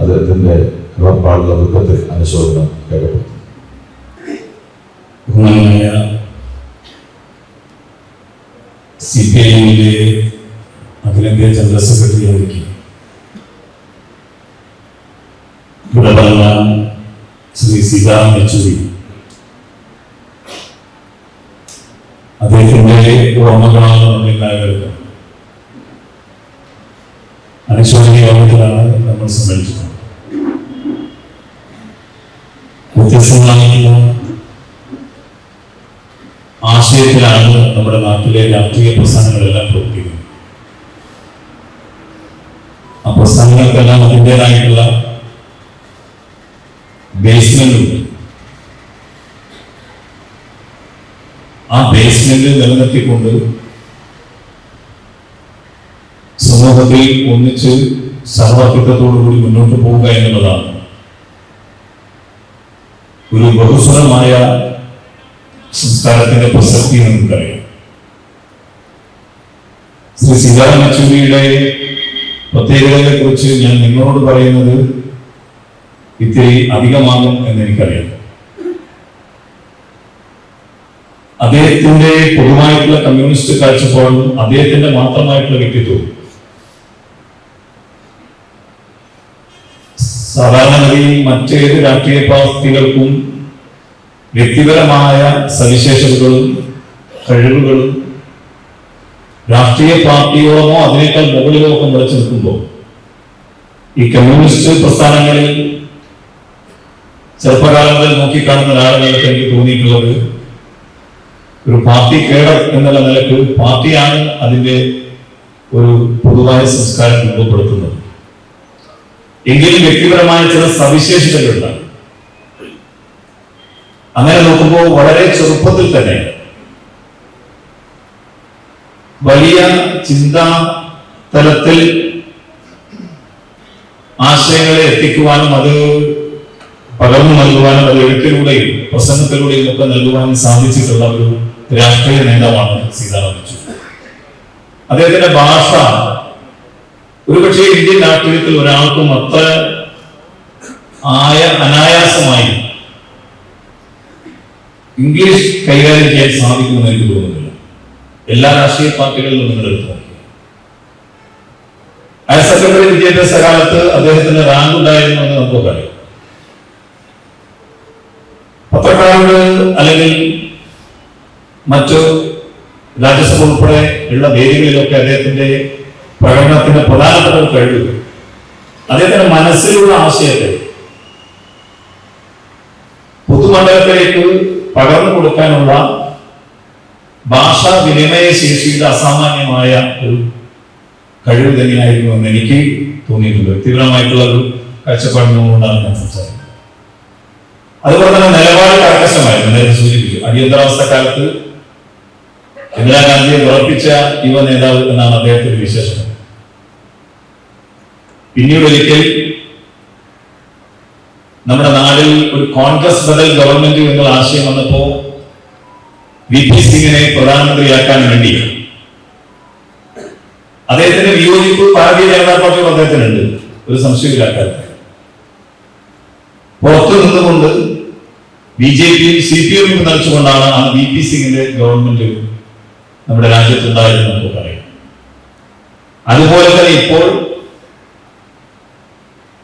അദ്ദേഹത്തിന്റെ ഉറപ്പാടുള്ള ദുഃഖത്തിൽ അനുശോചനം രേഖപ്പെടുത്തുന്നു. ബഹുമാനായ CPIഎമ്മിലെ അഖിലേന്ത്യാ ജനറൽ സെക്രട്ടറി ആയിരിക്കും ഇവിടെ പറഞ്ഞ ശ്രീ സീതാറാം യെച്ചൂരി, അദ്ദേഹത്തിന്റെ ഓർമ്മകളാണ് നമ്മളെല്ലാവരും അനുശോചന യോഗത്തിലാണ് നമ്മൾ സമ്മേളിച്ചത്. വ്യത്യസ്തമായിട്ടുള്ള ആശയത്തിലാണ് നമ്മുടെ നാട്ടിലെ രാഷ്ട്രീയ പ്രസ്ഥാനങ്ങളെല്ലാം പ്രവർത്തിക്കുന്നത്. ആ പ്രസ്ഥാനങ്ങൾക്കെല്ലാം അതിൻ്റെതായിട്ടുള്ള ബേസ്മെന്റ് ഉണ്ട്. ആ ബേസ്മെന്റ് നിലനിർത്തിക്കൊണ്ട് സമൂഹത്തിൽ ഒന്നിച്ച് സഹവർത്തിത്വത്തോടുകൂടി മുന്നോട്ട് പോവുക എന്നുള്ളതാണ് ഒരു ബഹുസ്വരമായ സംസ്കാരത്തിന്റെ പ്രസക്തി നമുക്കറിയാം. ശ്രീ സീതാറാം യെച്ചൂരിയുടെ പ്രത്യേകതകളെ കുറിച്ച് ഞാൻ നിങ്ങളോട് പറയുന്നത് ഇത്തിരി അധികമാകും എന്ന് എനിക്കറിയാം. അദ്ദേഹത്തിന്റെ പൊതുവായിട്ടുള്ള കമ്മ്യൂണിസ്റ്റ് കാഴ്ചപ്പാടും അദ്ദേഹത്തിന്റെ മാത്രമായിട്ടുള്ള വ്യക്തിത്വവും സാധാരണഗതിയിൽ മറ്റേത് രാഷ്ട്രീയ പാർട്ടികൾക്കും വ്യക്തിപരമായ സവിശേഷതകളും കഴിവുകളും രാഷ്ട്രീയ പാർട്ടിയോളമോ അതിനേക്കാൾ മുകളിലോ ഒക്കെ നിറച്ചു നിൽക്കുമ്പോൾ ഈ കമ്മ്യൂണിസ്റ്റ് പ്രസ്ഥാനങ്ങളിൽ ചെറുപ്പകാലം മുതൽ നോക്കിക്കാണുന്ന ഒരാളുകൾക്ക് എനിക്ക് തോന്നിയിട്ടുള്ളത് ഒരു പാർട്ടി കേഡർ എന്നുള്ള നിലക്ക് പാർട്ടിയാണ് അതിന്റെ ഒരു പൊതുവായ സംസ്കാരം രൂപപ്പെടുത്തുന്നത്. എങ്കിലും വ്യക്തിപരമായ ചില സവിശേഷതകളുണ്ടാകും. അങ്ങനെ നോക്കുമ്പോൾ വളരെ ചെറുപ്പത്തിൽ തന്നെ വലിയ ചിന്താ തലത്തിൽ ആശയങ്ങളെ എത്തിക്കുവാനും അത് പകർന്നു നൽകുവാനും അത് എഴുത്തിലൂടെയും പ്രസംഗത്തിലൂടെയും ഒക്കെ നൽകുവാനും സാധിച്ചിട്ടുള്ള ഒരു രാഷ്ട്രീയ നേതാവാണ് സീതാറാം യെച്ചൂരി. അദ്ദേഹത്തിന്റെ ഭാഷ ഒരുപക്ഷെ ഇന്ത്യൻ രാഷ്ട്രീയത്തിൽ ഒരാൾക്കും അത്ര അനായാസമായി ഇംഗ്ലീഷ് കൈകാര്യം ചെയ്യാൻ സാധിക്കുമെന്ന് എനിക്ക് തോന്നുന്നില്ല. എല്ലാ രാഷ്ട്രീയ പാർട്ടികളിലും നിങ്ങൾ എടുത്തു നോക്കി. ഹയർ സെക്കൻഡറി വിദ്യാഭ്യാസ കാലത്ത് അദ്ദേഹത്തിന് റാങ്ക് ഉണ്ടായിരുന്നു എന്ന് നമുക്ക് അറിയാം. പത്രക്കാരോട് അല്ലെങ്കിൽ മറ്റു രാജ്യസഭ ഉൾപ്പെടെ ഉള്ള വേദികളിലൊക്കെ അദ്ദേഹത്തിന്റെ പ്രകടനത്തിന്റെ പ്രധാനപ്പെട്ട ഒരു കഴിവ് അദ്ദേഹത്തിന്റെ മനസ്സിലുള്ള ആശയത്തെ പൊതുമണ്ഡലത്തിലേക്ക് പകർന്നു കൊടുക്കാനുള്ള ഭാഷാ വിനിമയ ശേഷിയുടെ അസാമാന്യമായ ഒരു കഴിവ് തന്നെയായിരുന്നു എന്ന് എനിക്ക് തോന്നിയിട്ടുണ്ട്. വ്യക്തിപരമായിട്ടുള്ള ഒരു കാഴ്ചപ്പാടിനുകൊണ്ടാണ് ഞാൻ സംസാരിക്കുന്നത്. അതുപോലെ തന്നെ നിലപാട് കർക്കശമായിരുന്നു. നേരത്തെ സൂചിപ്പിച്ചു, അടിയന്തരാവസ്ഥ കാലത്ത് ഇന്ദിരാഗാന്ധിയെ വിറപ്പിച്ച യുവ നേതാവ് എന്നാണ് അദ്ദേഹത്തിന്റെ വിശേഷണം. പിന്നീട് ഒരിക്കൽ നമ്മുടെ നാട്ടിൽ ഒരു കോൺഗ്രസ് ബദൽ ഗവൺമെന്റ് എന്നുള്ള ആശയം വന്നപ്പോ VP സിംഗിനെ പ്രധാനമന്ത്രിയാക്കാൻ വേണ്ടി അദ്ദേഹത്തിന്റെ വിയോജിപ്പ് ഭാരതീയ ജനതാ പാർട്ടിയോട് അദ്ദേഹത്തിനുണ്ട്, ഒരു സംശയമില്ലാത്ത. പുറത്തു നിന്നുകൊണ്ട് BJPയും CPIഎമ്മും നയിച്ചുകൊണ്ടാണ് ആ VP സിംഗിന്റെ ഗവൺമെന്റ് നമ്മുടെ രാജ്യത്തുണ്ടായിരുന്നു നമുക്ക് പറയാം. അതുപോലെ തന്നെ ഇപ്പോൾ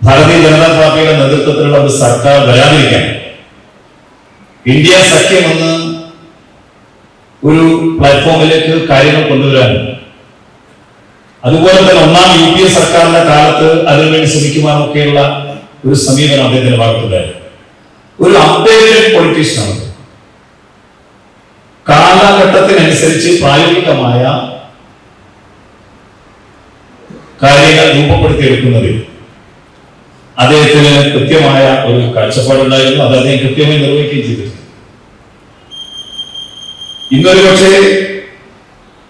ഭാരതീയ ജനതാ പാർട്ടിയുടെ നേതൃത്വത്തിലുള്ള ഒരു സർക്കാർ വരാതിരിക്കാൻ ഇന്ത്യ സഖ്യം എന്ന ഒരു പ്ലാറ്റ്ഫോമിലേക്ക് കാര്യങ്ങൾ കൊണ്ടുവരാനും അതുപോലെ തന്നെ ഒന്നാം UPA സർക്കാരിന്റെ കാലത്ത് അതിനുവേണ്ടി ശ്രമിക്കുവാനൊക്കെയുള്ള ഒരു സമീപനം അദ്ദേഹത്തിന്റെ ഭാഗത്തുണ്ടായിരുന്നു. ഒരു അപ്ഡേറ്റഡ് പൊളിറ്റീഷ്യനാണ്. കാലഘട്ടത്തിനനുസരിച്ച് പ്രായോഗികമായ കാര്യങ്ങൾ രൂപപ്പെടുത്തിയെടുക്കുന്നതിൽ അദ്ദേഹത്തിന് കൃത്യമായ ഒരു കാഴ്ചപ്പാടുണ്ടായിരുന്നു. അത് അദ്ദേഹം കൃത്യമായി നിർവഹിക്കുകയും ചെയ്തിട്ടുണ്ട്. ഇന്നൊരു പക്ഷേ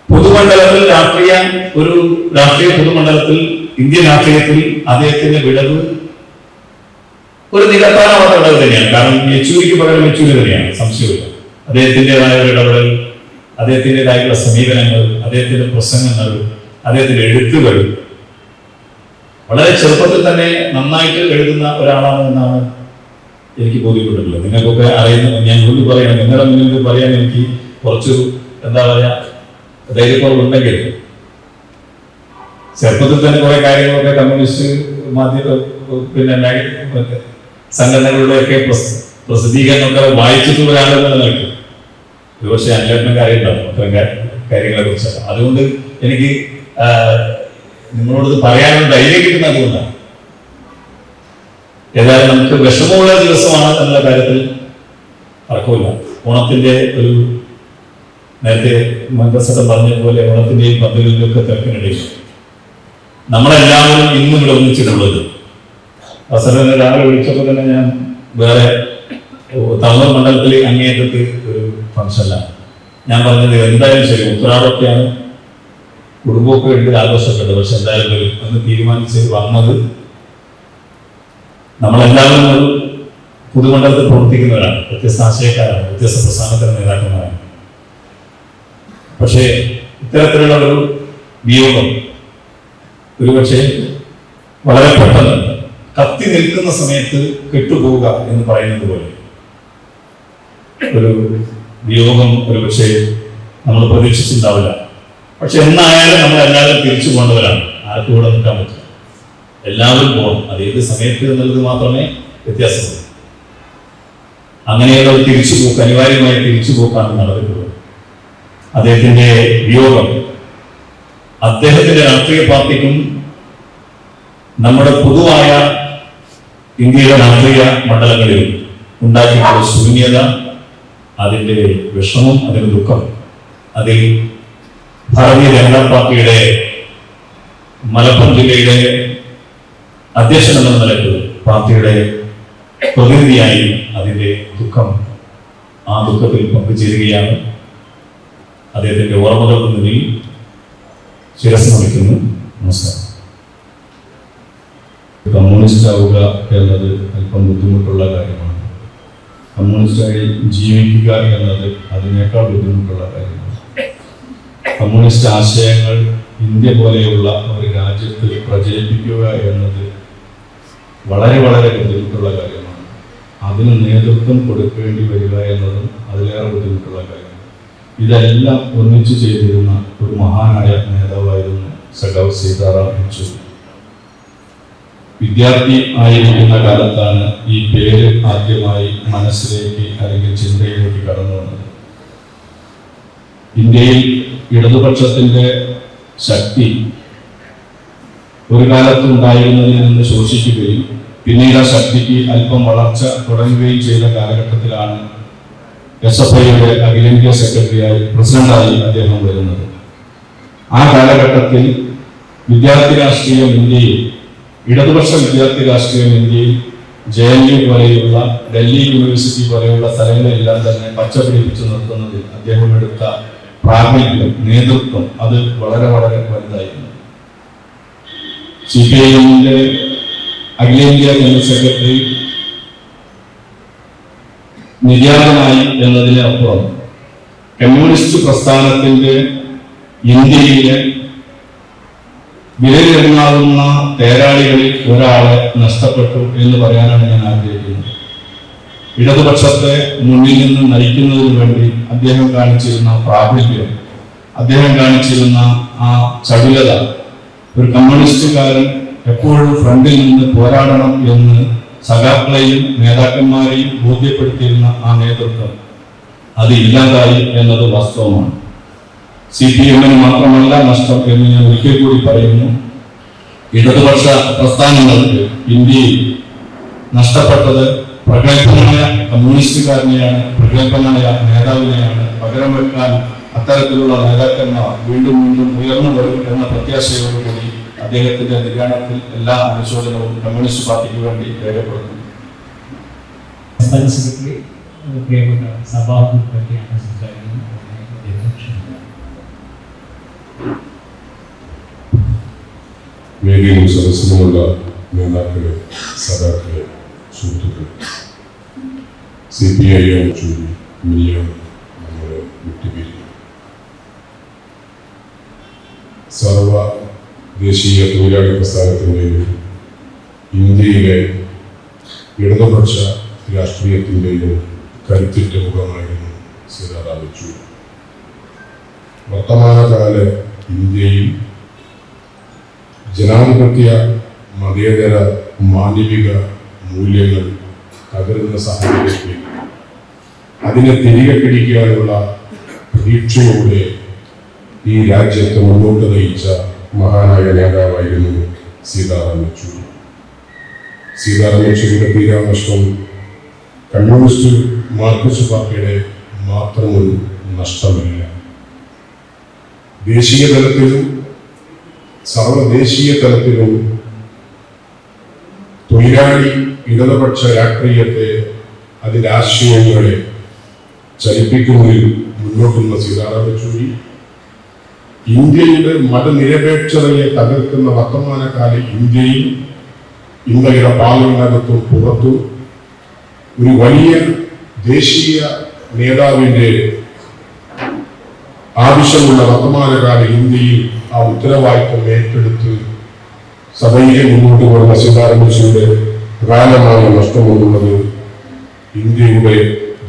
പൊതുമണ്ഡലത്തിൽ ഒരു രാഷ്ട്രീയ പൊതുമണ്ഡലത്തിൽ ഇന്ത്യൻ രാഷ്ട്രീയത്തിൽ അദ്ദേഹത്തിന്റെ വിടവ് ഒരു നികത്താനാവാത്ത വിടവ് തന്നെയാണ്. കാരണം യെച്ചൂരിക്ക് പകരം യെച്ചൂരി തന്നെയാണ്, സംശയമില്ല. അദ്ദേഹത്തിൻ്റെതായ ഒരു ഇടപെടൽ, അദ്ദേഹത്തിൻ്റെതായിട്ടുള്ള സമീപനങ്ങൾ, അദ്ദേഹത്തിന്റെ പ്രസംഗങ്ങൾ, അദ്ദേഹത്തിന്റെ എഴുത്തുകൾ വളരെ ചെറുപ്പത്തിൽ തന്നെ നന്നായിട്ട് എഴുതുന്ന ഒരാളാണ് എന്നാണ് എനിക്ക് ബോധ്യപ്പെട്ടിട്ടുള്ളത്. നിങ്ങൾക്കൊക്കെ അറിയുന്ന, ഞാൻ മുന്നിൽ പറയണം, നിങ്ങളുടെ മുന്നിൽ പറയാൻ എനിക്ക് കുറച്ച് എന്താ പറയാ ധൈര്യക്കുറവുണ്ടെങ്കിൽ ചെറുപ്പത്തിൽ തന്നെ കുറെ കാര്യങ്ങളൊക്കെ കമ്മ്യൂണിസ്റ്റ് മാധ്യമ സംഘടനകളുടെയൊക്കെ പ്രസിദ്ധീകരണമൊക്കെ വായിച്ചിട്ടുള്ള ഒരാളെന്ന് നിലയ്ക്കും ഒരുപക്ഷെ അന്വേഷണം കാര്യമുണ്ടാവും അത്തരം കാര്യങ്ങളെ കുറിച്ചല്ല. അതുകൊണ്ട് എനിക്ക് നിങ്ങളോട് പറയാനുള്ള ധൈര്യം കിട്ടുന്നത് അതുകൊണ്ടാണ്. ഏതായാലും നമുക്ക് വിഷമമുള്ള ദിവസമാണ് എന്നുള്ള കാര്യത്തിൽ തർക്കമില്ല. ഓണത്തിന്റെ ഒരു നേരത്തെ മന്ത്രസഭ പറഞ്ഞ പോലെ ഓണത്തിന്റെയും പദ്ധതികളുടെ ഒക്കെ തിരക്കിനിടയിൽ നമ്മളെല്ലാവരും ഇന്നും ഇവിടെ ഒന്നിച്ചിട്ടുള്ളത്. അവസരം രാവിലെ വിളിച്ചപ്പോൾ തന്നെ ഞാൻ വേറെ തവർ മണ്ഡലത്തിൽ അങ്ങേയറ്റത്ത് ഒരു ഫംഗ്ഷനിലാണ്. ഞാൻ പറഞ്ഞത് എന്തായാലും ശരി, ഉത്തരാടൊക്കെയാണ്, കുടുംബമൊക്കെ ഉണ്ട്, ആഘോഷമൊക്കെ ഉണ്ട്, പക്ഷെ എന്തായാലും വരും എന്ന് തീരുമാനിച്ച് വന്നത് നമ്മളെല്ലാവരും ഒരു പുതുമണ്ഡലത്തിൽ പ്രവർത്തിക്കുന്നവരാണ്, വ്യത്യസ്ത ആശയക്കാരാണ്, വ്യത്യസ്ത പ്രസ്ഥാനത്തിന്റെ നേതാക്കന്മാരാണ്. പക്ഷേ ഇത്തരത്തിലുള്ള ഒരു വിയോഗം ഒരുപക്ഷെ വളരെ പെട്ടെന്ന് കത്തി നിൽക്കുന്ന സമയത്ത് കെട്ടുപോവുക എന്ന് പറയുന്നത് പോലെ ഒരു വിയോഗം ഒരുപക്ഷെ നമ്മൾ പ്രതീക്ഷിച്ചിട്ടുണ്ടാവില്ല. പക്ഷെ എന്നായാലും നമ്മൾ എല്ലാവരും തിരിച്ചു പോകേണ്ടവരാണ്. ആർക്കും ഇവിടെ നിൽക്കാൻ പറ്റില്ല, എല്ലാവരും പോകണം. അത് ഏത് സമയത്ത് എന്നുള്ളത് മാത്രമേ വ്യത്യാസമുള്ളൂ. അങ്ങനെയുള്ള ഒരു തിരിച്ചുപോക്ക്, അനിവാര്യമായ തിരിച്ചുപോക്കാണ് നടന്നിട്ടുള്ളത്. അദ്ദേഹത്തിന്റെ വിയോഗം അദ്ദേഹത്തിന്റെ രാഷ്ട്രീയ പാർട്ടിക്കും നമ്മുടെ പൊതുവായ ഇന്ത്യയുടെ രാഷ്ട്രീയ മണ്ഡലങ്ങളിൽ ഉണ്ടാക്കിയിട്ടുള്ള ശൂന്യത, അതിന്റെ വിഷമം, അതിന്റെ ദുഃഖം, അതിൽ ഭാരതീയ ജനതാ പാർട്ടിയുടെ മലപ്പുറം ജില്ലയുടെ അധ്യക്ഷൻ എന്ന നിലയ്ക്ക് പാർട്ടിയുടെ പ്രതിനിധിയായി അതിന്റെ ദുഃഖം, ആ ദുഃഖത്തിൽ പങ്കുചേരുകയാണ്. അദ്ദേഹത്തിന്റെ ഓർമ്മകൾക്ക് മുന്നിൽ ശിരസ് നമിക്കുന്നു. നമസ്കാരം. കമ്മ്യൂണിസ്റ്റ് ആവുക എന്നത് അല്പം ബുദ്ധിമുട്ടുള്ള കാര്യമാണ്. കമ്മ്യൂണിസ്റ്റായി ജീവിക്കുക എന്നത് അതിനേക്കാൾ ബുദ്ധിമുട്ടുള്ള കാര്യമാണ്. കമ്മ്യൂണിസ്റ്റ് ആശയങ്ങൾ ഇന്ത്യ പോലെയുള്ള ഒരു രാജ്യത്ത് പ്രചരിപ്പിക്കുക എന്നത് വളരെ വളരെ ബുദ്ധിമുട്ടുള്ള കാര്യമാണ്. അതിന് നേതൃത്വം കൊടുക്കേണ്ടി വരിക എന്നതും അതിലേറെ ബുദ്ധിമുട്ടുള്ള കാര്യമാണ്. ഇതെല്ലാം ഒന്നിച്ചു ചെയ്തിരുന്ന ഒരു മഹാനായ നേതാവായിരുന്നു സഖാവ് സീതാറാം യെച്ചൂരി. വിദ്യാർത്ഥി ആയിരിക്കുന്ന കാലത്താണ് ഈ പേര് ആദ്യമായി മനസ്സിലേക്ക് അല്ലെങ്കിൽ ചിന്തയിലേക്ക് കടന്നു വന്നത്. ഇന്ത്യയിൽ ഇടതുപക്ഷത്തിന്റെ ശക്തി ഒരു കാലത്ത് ഉണ്ടായിരുന്നതിൽ നിന്ന് ശോഷിക്കുകയും പിന്നീട് ആ ശക്തിക്ക് അല്പം വളർച്ച തുടങ്ങുകയും ചെയ്ത കാലഘട്ടത്തിലാണ് SFIയുടെ അഖിലേന്ത്യാ സെക്രട്ടറിയായി, പ്രസിഡന്റായി അദ്ദേഹം വരുന്നത്. ആ കാലഘട്ടത്തിൽ വിദ്യാർത്ഥി രാഷ്ട്രീയം ഇന്ത്യയിൽ, ഇടതുപക്ഷ വിദ്യാർത്ഥി രാഷ്ട്രീയം ഇന്ത്യയിൽ JNU പോലെയുള്ള, ഡൽഹി യൂണിവേഴ്സിറ്റി പോലെയുള്ള സ്ഥലങ്ങളെല്ലാം തന്നെ പച്ചപിടിപ്പിച്ചു നിർത്തുന്നതിൽ അദ്ദേഹം എടുത്ത പ്രാഗൽഭ്യം, നേതൃത്വം അത് വളരെ വളരെ വലുതായിരുന്നു. CPIഎമ്മിന്റെ അഖിലേന്ത്യാ ജനറൽ സെക്രട്ടറി നിര്യാതനായി എന്നതിനപ്പുറം കമ്മ്യൂണിസ്റ്റ് പ്രസ്ഥാനത്തിന്റെ ഇന്ത്യയിലെ വിരലിലെണ്ണാവുന്ന തേരാളികളിൽ ഒരാളെ നഷ്ടപ്പെട്ടു എന്ന് പറയാനാണ് ഞാൻ ആഗ്രഹിക്കുന്നത്. ഇടതുപക്ഷത്തെ മുന്നിൽ നിന്ന് നയിക്കുന്നതിന് വേണ്ടി അദ്ദേഹം കാണിച്ചിരുന്ന പ്രാബല്യം, അദ്ദേഹം കാണിച്ചിരുന്ന ആ ചടുലത, ഒരു കമ്മ്യൂണിസ്റ്റുകാരൻ എപ്പോഴും ഫ്രണ്ടിൽ നിന്ന് പോരാടണം എന്ന് സഖാക്കളെയും നേതാക്കന്മാരെയും ബോധ്യപ്പെടുത്തിയിരുന്ന ആ നേതൃത്വം അത് ഇല്ലാതായി എന്നത് വാസ്തവമാണ്. CPIഎമ്മിന് മാത്രമല്ല നഷ്ടം എന്ന് ഞാൻ ഒരിക്കൽ കൂടി പറയുന്നു. ഇടതുപക്ഷ പ്രസ്ഥാനങ്ങൾക്ക് ഇന്ത്യയിൽ നഷ്ടപ്പെട്ടത് പ്രഗത്ഭനായ കമ്മ്യൂണിസ്റ്റുകാരനെയാണ്, പ്രഗത്ഭനായ നേതാവിനെയാണ്. പകരം വെക്കാൻ അത്തരത്തിലുള്ള നേതാക്കന്മാർ വീണ്ടും വീണ്ടും ഉയർന്നു വരും എന്ന പ്രത്യാശയോടുകൂടി അദ്ദേഹത്തിന്റെ നിര്യാണത്തിൽ എല്ലാ അനുശോചനവും കമ്മ്യൂണിസ്റ്റ് പാർട്ടിക്ക് വേണ്ടി രേഖപ്പെടുത്തുന്നു. സംസ്ഥാന സെക്രട്ടറി പ്രിയപ്പെട്ട സഭാഹും പറ്റിയാണ് സംസാരിക്കുന്നത്. വേദിയിലും സദസ്സിലുമുള്ള നേതാക്കളെ, സഖാക്കളെ, സുഹൃത്തുക്കളെ, CPIഎം ചൂരി മിനിയാണ് നമ്മളെ വിട്ടുപിരിഞ്ഞു. സർവ ദേശീയ തൊഴിലാളി പ്രസ്ഥാനത്തിൻ്റെയും ഇന്ത്യയിലെ ഇടതുപക്ഷ രാഷ്ട്രീയത്തിൻ്റെയും കരുത്തിൻ്റെ മുഖമായിരുന്നു സീതാറാം യെച്ചൂരി. വർത്തമാനകാല ഇന്ത്യയിൽ ജനാധിപത്യ മതേതര മാനവിക മൂല്യങ്ങൾ തകരുന്ന സാഹചര്യത്തിൽ അതിനെ തിരികെ പിടിക്കാനുള്ള പ്രതീക്ഷയോടെ ഈ രാജ്യത്തെ മുന്നോട്ട് നയിച്ച മഹാനായ നേതാവായിരുന്നു സീതാറാം യെച്ചൂരി. സീതാറാം യെച്ചൂരിയുടെ തീരാനഷ്ടം കമ്മ്യൂണിസ്റ്റ് മാർക്സിസ്റ്റ് പാർട്ടിയുടെ മാത്രം ഒരു നഷ്ടമല്ല. ദേശീയ തലത്തിലും സർവദേശീയ തലത്തിലും തൊഴിലാളി ഇടതുപക്ഷ രാഷ്ട്രീയത്തെ അതിൻ്റെ ആശയങ്ങളെ ചലിപ്പിക്കുന്നതിൽ മുന്നോട്ടുള്ള സീതാറാം യെച്ചൂരി ഇന്ത്യയുടെ മതനിരപേക്ഷതയെ തകർക്കുന്ന വർത്തമാനകാല ഇന്ത്യയിൽ ഇന്ത്യയുടെ പാർലമെന്റിനകത്തും പുറത്തും ഒരു വലിയ ദേശീയ നേതാവിൻ്റെ ആവശ്യമുള്ള വർത്തമാനകാല ഇന്ത്യയിൽ ആ ഉത്തരവാദിത്വം ഏറ്റെടുത്ത് സഭയിലെ മുന്നോട്ട് പോകുന്ന സീതാറാം യെച്ചൂരിയുടെ കാലമാണ് നഷ്ടമെന്നുള്ളത് ഇന്ത്യയുടെ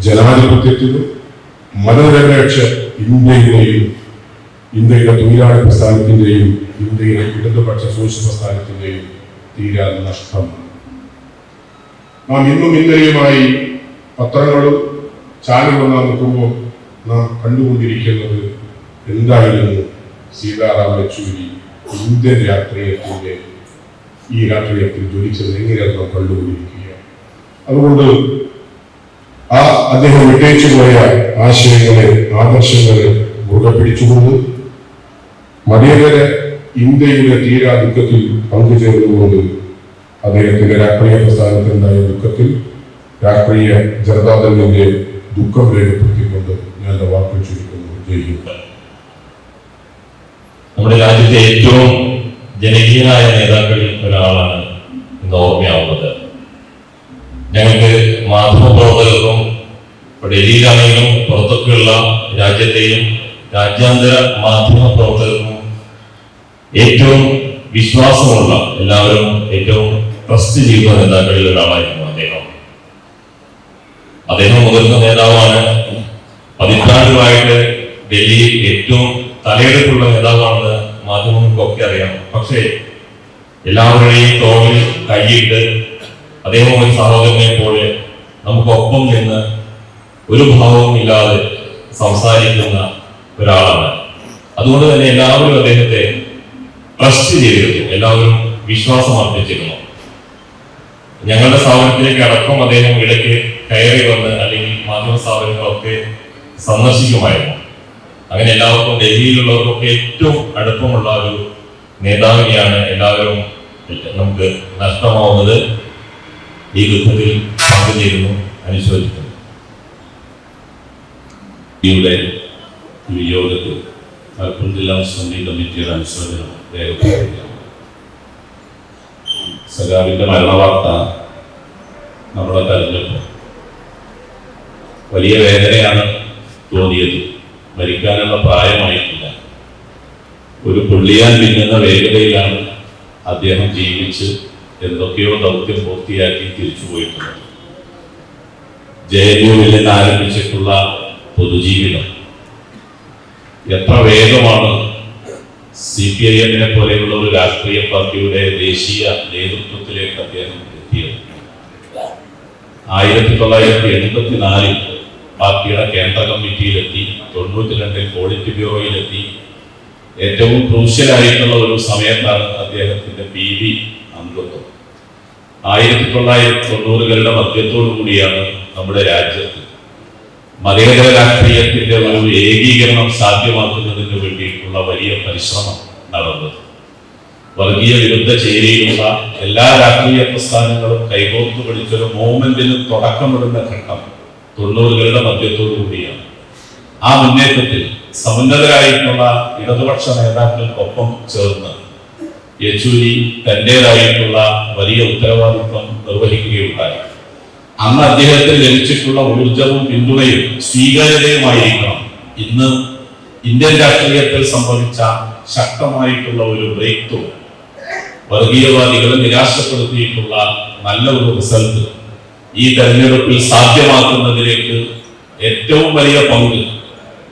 ജനാധിപത്യത്തിലും മതനിരപേക്ഷ ഇന്ത്യയുടെയും ഇന്ത്യയുടെ തൊഴിലാളി പ്രസ്ഥാനത്തിൻ്റെയും ഇന്ത്യയുടെ ഇടതുപക്ഷ സോഷ്യൽ പ്രസ്ഥാനത്തിൻ്റെയും തീരാ നഷ്ടം. നാം ഇന്നും ഇന്നലെയുമായി പത്രങ്ങളും ചാനലുകളും നാം നോക്കുമ്പോൾ നാം കണ്ടുകൊണ്ടിരിക്കുന്നത് എന്തായിരുന്നു സീതാറാം യെച്ചൂരി ഇന്ത്യൻ രാഷ്ട്രീയത്തിൻ്റെ ഈ രാഷ്ട്രീയത്തിൽ ജ്വലിച്ചത് എങ്ങനെയാണ് നാം കണ്ടുകൊണ്ടിരിക്കുക. അതുകൊണ്ട് ആ അദ്ദേഹം വിട്ടേച്ചു പോയ ആശയങ്ങളെ ആദർശങ്ങളെ മുറുകെ പിടിച്ചുകൊണ്ട് മതേതര ഇന്ത്യയുടെ തീരാ ദുഃഖത്തിൽ പങ്കുചേർന്നുകൊണ്ട് അദ്ദേഹത്തിന്റെ രാഷ്ട്രീയ പ്രസ്ഥാനത്തിനുണ്ടായ ദുഃഖത്തിൽ രാഷ്ട്രീയ ജനതാദളിന്റെ ദുഃഖം രേഖപ്പെടുത്തിക്കൊണ്ട് ഞാൻ എൻ്റെ വാക്കുകൾ ചുരുക്കുന്നു. ജയിക്കുന്നു. നമ്മുടെ രാജ്യത്തെ ഏറ്റവും ജനകീയനായ നേതാക്കളിൽ ഒരാളാണ് ഇന്ന് ഓർമ്മയാവുന്നത്. ഞങ്ങൾക്ക് മാധ്യമപ്രവർത്തകർക്കും ഡൽഹിയിലാണെങ്കിലും പുറത്തൊക്കെയുള്ള രാജ്യത്തെയും രാജ്യാന്തര മാധ്യമ പ്രവർത്തകർക്കും ഏറ്റവും വിശ്വാസമുള്ള, എല്ലാവരും ഏറ്റവും ട്രസ്റ്റ് ചെയ്യുന്ന നേതാക്കളിൽ ഒരാളായിരുന്നു അദ്ദേഹം. അദ്ദേഹം മുതിർന്ന നേതാവാണ്. പതിറ്റാണ്ടുകളായിട്ട് ഡൽഹിയിൽ ഏറ്റവും തലയെടുപ്പുള്ള നേതാവാണെന്ന് മാധ്യമങ്ങൾക്കൊക്കെ അറിയാം. പക്ഷേ എല്ലാവരുടെയും തോളിൽ കൈയിട്ട് അദ്ദേഹം ഒരു സഹോദരനെ പോലെ നമുക്കൊപ്പം നിന്ന് ഒരു ഭാവവും ഇല്ലാതെ സംസാരിക്കുന്ന ഒരാളാണ്. അതുകൊണ്ട് തന്നെ എല്ലാവരും അദ്ദേഹത്തെ ട്രസ്റ്റ് ചെയ്തിരുന്നു, എല്ലാവരും വിശ്വാസം അർപ്പിച്ചിരുന്നു. ഞങ്ങളുടെ സ്ഥാപനത്തിലേക്ക് അടക്കം അദ്ദേഹം ഇടയ്ക്ക് കയറി വന്ന് അല്ലെങ്കിൽ മാധ്യമ സ്ഥാപനങ്ങളൊക്കെ സന്ദർശിക്കുമായിരുന്നു. അങ്ങനെ എല്ലാവർക്കും ഡൽഹിയിലുള്ളവർക്കൊക്കെ ഏറ്റവും അടുപ്പമുള്ള ഒരു നേതാവിനെയാണ് എല്ലാവരും നമുക്ക് നഷ്ടമാവുന്നത്. ഈ ദുഃഖത്തിൽ പങ്കുചേരുന്നു, അനുശോചിക്കുന്നു. ഇവിടെ യോഗത്തിൽ മലപ്പുറം ജില്ലാ മുസ്ലിം ലീഗ് കമ്മിറ്റിയുടെ അനുശോചനം രേഖപ്പെടുത്തുകയാണ്. സഖാവിന്റെ മരണവാർത്ത നമ്മളെ തരഞ്ഞപ്പോൾ വലിയ വേദനയാണ് തോന്നിയത്. മരിക്കാനുള്ള പ്രായമായിട്ടില്ല. ഒരു പുള്ളിയാൻ പിന്നുന്ന വേഗതയിലാണ് അദ്ദേഹം ജീവിച്ച് എന്തൊക്കെയോ ദൗത്യം പൂർത്തിയാക്കി തിരിച്ചു പോയിട്ടുള്ളത്. ജയലൂരിൽ നിന്ന് ആരംഭിച്ചിട്ടുള്ള പൊതുജീവിതം എത്ര വേഗമാണ് CPIM പോലെയുള്ള ഒരു രാഷ്ട്രീയ പാർട്ടിയുടെ ദേശീയ നേതൃത്വത്തിലേക്ക് അദ്ദേഹം എത്തിയത്. 1984 പാർട്ടിയുടെ കേന്ദ്ര കമ്മിറ്റിയിലെത്തി, 92 പോളിറ്റ് ബ്യൂറോയിലെത്തി. ഏറ്റവും ക്രൂഷ്യലായിട്ടുള്ള ഒരു സമയത്താണ് അദ്ദേഹത്തിന്റെ PB അംഗത്വം. 1990കളുടെ മധ്യത്തോടു കൂടിയാണ് നമ്മുടെ രാജ്യത്ത് മതേതര രാഷ്ട്രീയത്തിന്റെ ഒരു ഏകീകരണം സാധ്യമാക്കുന്നതിന് വേണ്ടിയിട്ടുള്ള വലിയ പരിശ്രമം നടന്നത്. വർഗീയ വിരുദ്ധ ചേരിയിലുള്ള എല്ലാ രാഷ്ട്രീയ പ്രസ്ഥാനങ്ങളും കൈകോർത്തു പിടിച്ചൊരു മൂവ്മെന്റിന് തുടക്കമിടുന്ന ഘട്ടം 90കളുടെ മധ്യത്തോടു കൂടിയാണ്. ആ മുന്നേറ്റത്തിൽ സമുന്നതരായിട്ടുള്ള ഇടതുപക്ഷ നേതാക്കൾക്കൊപ്പം ചേർന്ന് യെച്ചൂരി തന്റേതായിട്ടുള്ള വലിയ ഉത്തരവാദിത്വം നിർവഹിക്കുകയുണ്ടായി. അന്ന് അദ്ദേഹത്തിന് ലഭിച്ചിട്ടുള്ള ഊർജവും പിന്തുണയും സ്വീകാര്യതയുമായിരിക്കണം ഇന്ന് ഇന്ത്യൻ രാഷ്ട്രീയത്തിൽ സംഭവിച്ച ശക്തമായിട്ടുള്ള ഒരു ബ്രേക്ക് ത്രൂ. വർഗീയവാദികളെ നിരാശപ്പെടുത്തിയിട്ടുള്ള നല്ല ഒരു റിസൾട്ട് ഈ തെരഞ്ഞെടുപ്പിൽ സാധ്യമാക്കുന്നതിലേക്ക് ഏറ്റവും വലിയ പങ്ക്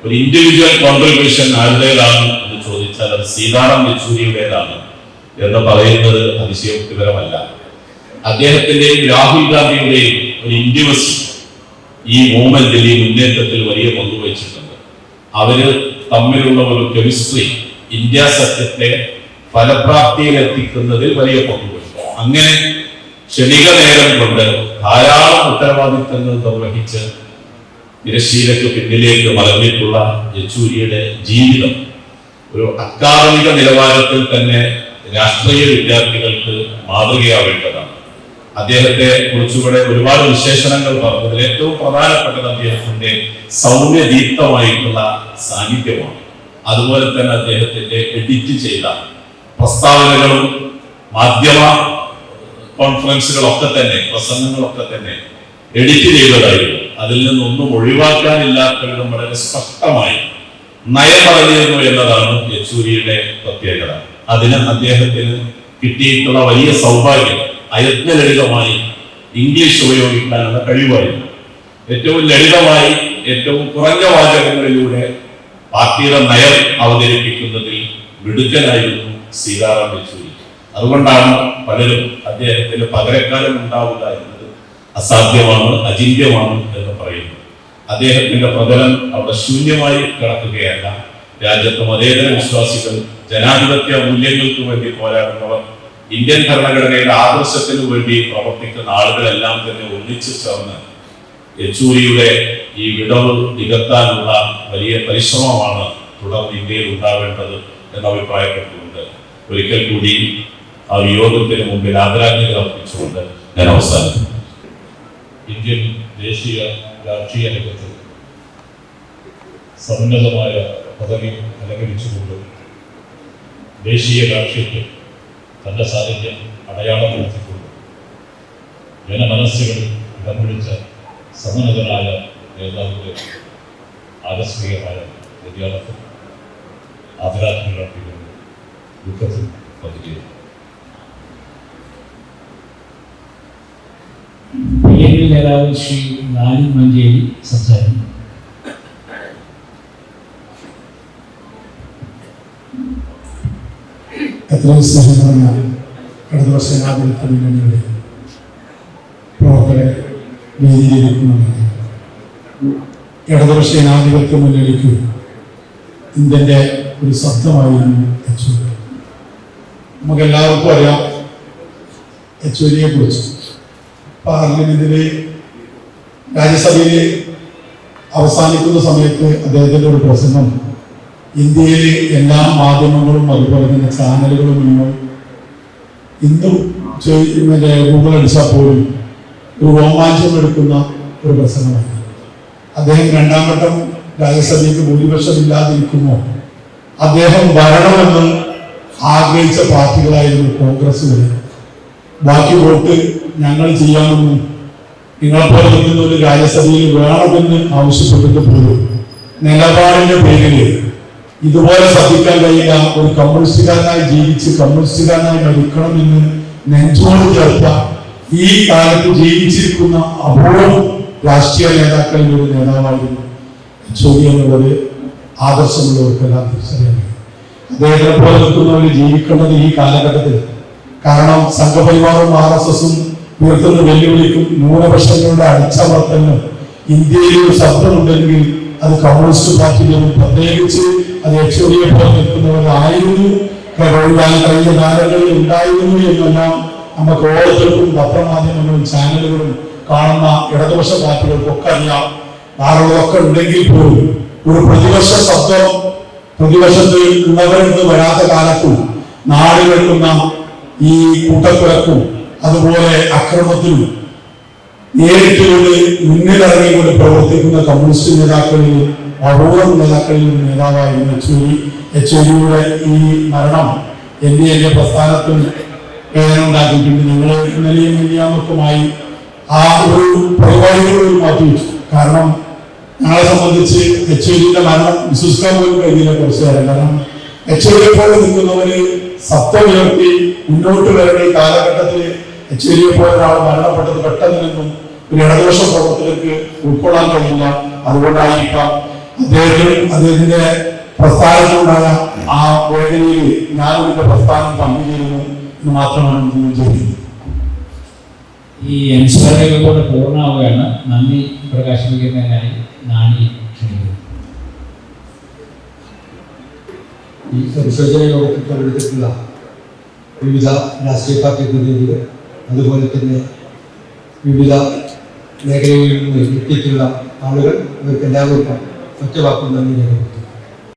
ഒരു ഇൻഡിവിജ്വൽ കോൺട്രിബ്യൂഷൻ ആരുടേതാണ് എന്ന് ചോദിച്ചാൽ അത് സീതാറാം യെച്ചൂരിയുടേതാണ് എന്ന് പറയുന്നത് അതിശയോക്തിപരമല്ല. അദ്ദേഹത്തിന്റെയും രാഹുൽ ഗാന്ധിയുടെയും ഒരു ഇന്റിമസി ഈ മൂവ്മെന്റിൽ, ഈ മുന്നേറ്റത്തിൽ വലിയ പങ്ക് വഹിച്ചിട്ടുണ്ട്. അവര് തമ്മിലുള്ള ഒരു കെമിസ്ട്രി ഇന്ത്യ സഖ്യത്തെ ഫലപ്രാപ്തിയിൽ എത്തിക്കുന്നതിൽ വലിയ പങ്ക് വഹിച്ചു. അങ്ങനെ ക്ഷണിക നേരം കൊണ്ട് ധാരാളം ഉത്തരവാദിത്തങ്ങൾ നിർവഹിച്ച് തിരശ്ശീലയ്ക്ക് പിന്നിലേക്ക് മലർന്നിട്ടുള്ള യെച്ചൂരിയുടെ ജീവിതം ഒരു അക്കാദമിക നിലവാരത്തിൽ തന്നെ രാഷ്ട്രീയ വിദ്യാർത്ഥികൾക്ക് മാതൃകയാവേണ്ടതാണ്. അദ്ദേഹത്തെ കുറിച്ചുകൂടെ ഒരുപാട് വിശേഷണങ്ങൾ പറഞ്ഞതിൽ ഏറ്റവും പ്രധാനപ്പെട്ടത് അദ്ദേഹത്തിന്റെ സൗമ്യദീപ്തമായിട്ടുള്ള സാന്നിധ്യമാണ്. അതുപോലെ തന്നെ അദ്ദേഹത്തിന്റെ എഡിറ്റ് ചെയ്ത പ്രസ്താവനകളും മാധ്യമ കോൺഫറൻസുകളൊക്കെ തന്നെ, പ്രസംഗങ്ങളൊക്കെ തന്നെ എഡിറ്റ് ചെയ്തതായിരുന്നു. അതിൽ നിന്നൊന്നും ഒഴിവാക്കാനില്ലാത്ത വിധം വളരെ സ്പഷ്ടമായി നയം പറഞ്ഞിരുന്നു എന്നതാണ് യെച്ചൂരിയുടെ പ്രത്യേകത. അതിന് അദ്ദേഹത്തിന് കിട്ടിയിട്ടുള്ള വലിയ സൗഭാഗ്യം അയജ്ഞലളിതമായി ഇംഗ്ലീഷ് ഉപയോഗിക്കാനുള്ള കഴിവായിരുന്നു. ഏറ്റവും ലളിതമായി, ഏറ്റവും കുറഞ്ഞ വാചകങ്ങളിലൂടെ പാർട്ടിയുടെ നയം അവതരിപ്പിക്കുന്നതിൽ മിടുക്കനായിരുന്നു സീതാറാം യെച്ചൂരി. അതുകൊണ്ടാണ് പലരും അദ്ദേഹത്തിന് പകരക്കാലം ഉണ്ടാവുക എന്നത് അസാധ്യമാണ്, അചിന്യമാണ് എന്ന് പറയുന്നത്. അദ്ദേഹത്തിന്റെ പ്രതലം അവിടെ ശൂന്യമായി കിടക്കുകയല്ല. രാജ്യത്തെ മതേതര വിശ്വാസികൾ, ജനാധിപത്യ മൂല്യങ്ങൾക്ക് വേണ്ടി പോരാടുന്നവർ, ഇന്ത്യൻ ഭരണഘടനയുടെ ആദർശത്തിന് വേണ്ടി പ്രവർത്തിക്കുന്ന ആളുകളെല്ലാം തന്നെ ഒന്നിച്ചു ചേർന്ന് യെച്ചൂരിയുടെ ഈ വിടവ് നികത്താനുള്ള വലിയ പരിശ്രമമാണ് തുടർന്ന് ഇന്ത്യയിൽ ഉണ്ടാവേണ്ടത് എന്ന് അഭിപ്രായപ്പെട്ടുകൊണ്ട് ഒരിക്കൽ കൂടി ആ യോഗത്തിന് മുമ്പിൽ ആദരാഞ്ജലി അർപ്പിച്ചുകൊണ്ട് ഞാൻ അവസാനിക്കും. ഇന്ത്യൻ ദേശീയ രാഷ്ട്രീയ രംഗത്ത് സമുന്നതമായ പദവി അലങ്കരിച്ചുകൊണ്ട് ദേശീയ രാഷ്ട്രീയത്തിൽ തന്റെ സാന്നിധ്യം അടയാളപ്പെടുത്തിക്കൊണ്ട് ജനമനസ്സുകളിൽ ഇടം പിടിച്ച സമുന്നതനായ നേതാവിന്റെ ആകസ്മികമായ നിര്യാണത്തിൽ ആദരാഞ്ജലി അർപ്പിക്കുന്നു. ദുഃഖത്തിൽ പതിക്കുകയും PNL നേതാവ് ശ്രീ നാനി മഞ്ചേരി സംസാരിക്കും. എത്രയും സ്നേഹം നിറഞ്ഞ ഇടതുപക്ഷ ജനാധിപത്യ മുന്നണിയുടെ പ്രവർത്തകരെ വേദിയിലിരിക്കുന്നുണ്ട്. ഇടതുപക്ഷ ജനാധിപത്യ മുന്നണിക്ക് ഇന്ത്യൻ്റെ ഒരു ശബ്ദമായിരുന്നു യെച്ചൂരി. നമുക്കെല്ലാവർക്കും അറിയാം യെച്ചൂരിയെ കുറിച്ച്. പാർലമെന്റില്, രാജ്യസഭയിൽ അവസാനിക്കുന്ന സമയത്ത് അദ്ദേഹത്തിൻ്റെ ഒരു പ്രസംഗം ഇന്ത്യയിലെ എല്ലാ മാധ്യമങ്ങളും അതുപോലെ തന്നെ ചാനലുകളും ഇന്നും ഗൂഗിൾ അടിച്ചാൽ പോലും ഒരു രോമാഞ്ചം എടുക്കുന്ന ഒരു പ്രസംഗമാണ്. അദ്ദേഹം രണ്ടാം ഘട്ടം രാജ്യസഭയ്ക്ക് ഭൂരിപക്ഷം ഇല്ലാതിരിക്കുമ്പോൾ അദ്ദേഹം വരണമെന്ന് ആഗ്രഹിച്ച പാർട്ടികളായിരുന്നു കോൺഗ്രസ് വരെ. ബാക്കി വോട്ട് ഞങ്ങൾ ചെയ്യാമെന്നും നിങ്ങളെപ്പോലെ നിൽക്കുന്ന ഒരു രാജ്യസഭയിൽ വേണമെന്ന് ആവശ്യപ്പെട്ടിട്ട് പോലും നിലപാടിന്റെ പേരിൽ ഇതുപോലെ ശ്രദ്ധിക്കാൻ കഴിയില്ല. ഒരു കമ്മ്യൂണിസ്റ്റുകാരനായി ജീവിച്ച് കമ്മ്യൂണിസ്റ്റുകാരനായി മരിക്കണമെന്ന് നെഞ്ചോട് ചേർത്ത ഈ കാലത്ത് ജീവിച്ചിരിക്കുന്ന അപൂർവം രാഷ്ട്രീയ നേതാക്കളിൽ ഒരു നേതാവായിരുന്നു യെച്ചൂരി എന്നുള്ളത് ആദർശമുള്ളവർക്കെല്ലാം തിരിച്ചറിയാൻ കഴിയും. അദ്ദേഹത്തിനെ പോലെ നിൽക്കുന്നവർ ജീവിക്കേണ്ടത് ഈ കാലഘട്ടത്തിൽ. കാരണം സംഘപരിവാറും RSSഉം ഉയർത്തുന്ന വെല്ലുവിളിക്കും ന്യൂനപക്ഷങ്ങളുടെ അടിച്ചമർത്തലിനും ഇന്ത്യയിൽ ഒരു ശബ്ദമുണ്ടെങ്കിൽ അത് കമ്മ്യൂണിസ്റ്റ് പാർട്ടിയിലും പ്രത്യേകിച്ച് അത് യെച്ചൂരിയെ പോലെ നിൽക്കുന്നവരായിരുന്നു. കഴിഞ്ഞ കാലങ്ങളിൽ ഉണ്ടായിരുന്നു എന്നെല്ലാം നമുക്ക് ഓരോരുത്തർക്കും പത്രമാധ്യമങ്ങളും ചാനലുകളും കാണുന്ന ഇടതുപക്ഷ പാർട്ടികൾക്കൊക്കെ അറിയാം. ആളുകളൊക്കെ ഉണ്ടെങ്കിൽ പോലും ഒരു പ്രതിപക്ഷ ശബ്ദം പ്രതിപക്ഷത്തിൽ ഉള്ളവരെന്ന് വരാത്ത കാലത്തും നാട് വെക്കുന്ന ഈ കൂട്ടക്കുലക്കും അതുപോലെ അക്രമത്തിലും നേരിട്ടുകൊണ്ട് മുന്നിലിറങ്ങിക്കൊണ്ട് പ്രവർത്തിക്കുന്ന കമ്മ്യൂണിസ്റ്റ് നേതാക്കളിൽ അപൂർവം നേതാക്കളിൽ ഒരു നേതാവായിരുന്നു യെച്ചൂരി. യെച്ചൂരിയുടെ ഈ മരണം എന്റെ പ്രസ്ഥാനത്തിൽ വേദന ഉണ്ടാക്കിയിട്ടുണ്ട്. ഞങ്ങൾ ഇന്നലെയും മിനിയാമൊക്കെമായി ആ ഒരു പരിപാടികളൊരു മാറ്റിവെച്ചു. കാരണം ഞങ്ങളെ സംബന്ധിച്ച് യെച്ചൂരിയുടെ മരണം വിശ്വസിക്കാൻ പോലും കഴിഞ്ഞില്ല കുറച്ചു നേരം. കാരണം യെച്ചൂരിയെ പോലെ നിൽക്കുന്നവര് സത്വമുയർത്തി മുന്നോട്ട് വരേണ്ട ഈ കാലഘട്ടത്തിൽ എച്ചേരിയെ പോലെ ഒരാൾ മരണപ്പെട്ടത് പെട്ടെന്ന് നിന്നും ഒരു ഇടതുപക്ഷ പ്രവർത്തകർക്ക് ഉൾക്കൊള്ളാൻ കഴിയില്ല. അതുകൊണ്ടായിരിക്കാം അദ്ദേഹത്തിന്റെ പ്രസ്ഥാനത്തിലുണ്ടായ ആ വേദനയിൽ ഞാനും എന്റെ പ്രസ്ഥാനം പങ്കുചേരുന്നു എന്ന് മാത്രമാണ് ഞാൻ ചെയ്യുന്നത്. ഈ അനുസ്മരണകൾ കൂടെ പൂർണ്ണമാവുകയാണ്. നന്ദി പ്രകാശിപ്പിക്കുന്നതിനായി നാണി ക്ഷണിക്കുന്നു. ഈ പരിശോധന യോഗത്തിൽ പങ്കെടുത്തിട്ടുള്ള വിവിധ രാഷ്ട്രീയ പാർട്ടി പ്രതിനിധികൾ, അതുപോലെ തന്നെ വിവിധ മേഖലകളിൽ നിന്ന് എത്തിയിട്ടുള്ള ആളുകൾ, അവർക്ക് എല്ലാവർക്കും ഒറ്റ വാക്കും നന്ദി രേഖപ്പെടുത്തുന്നു.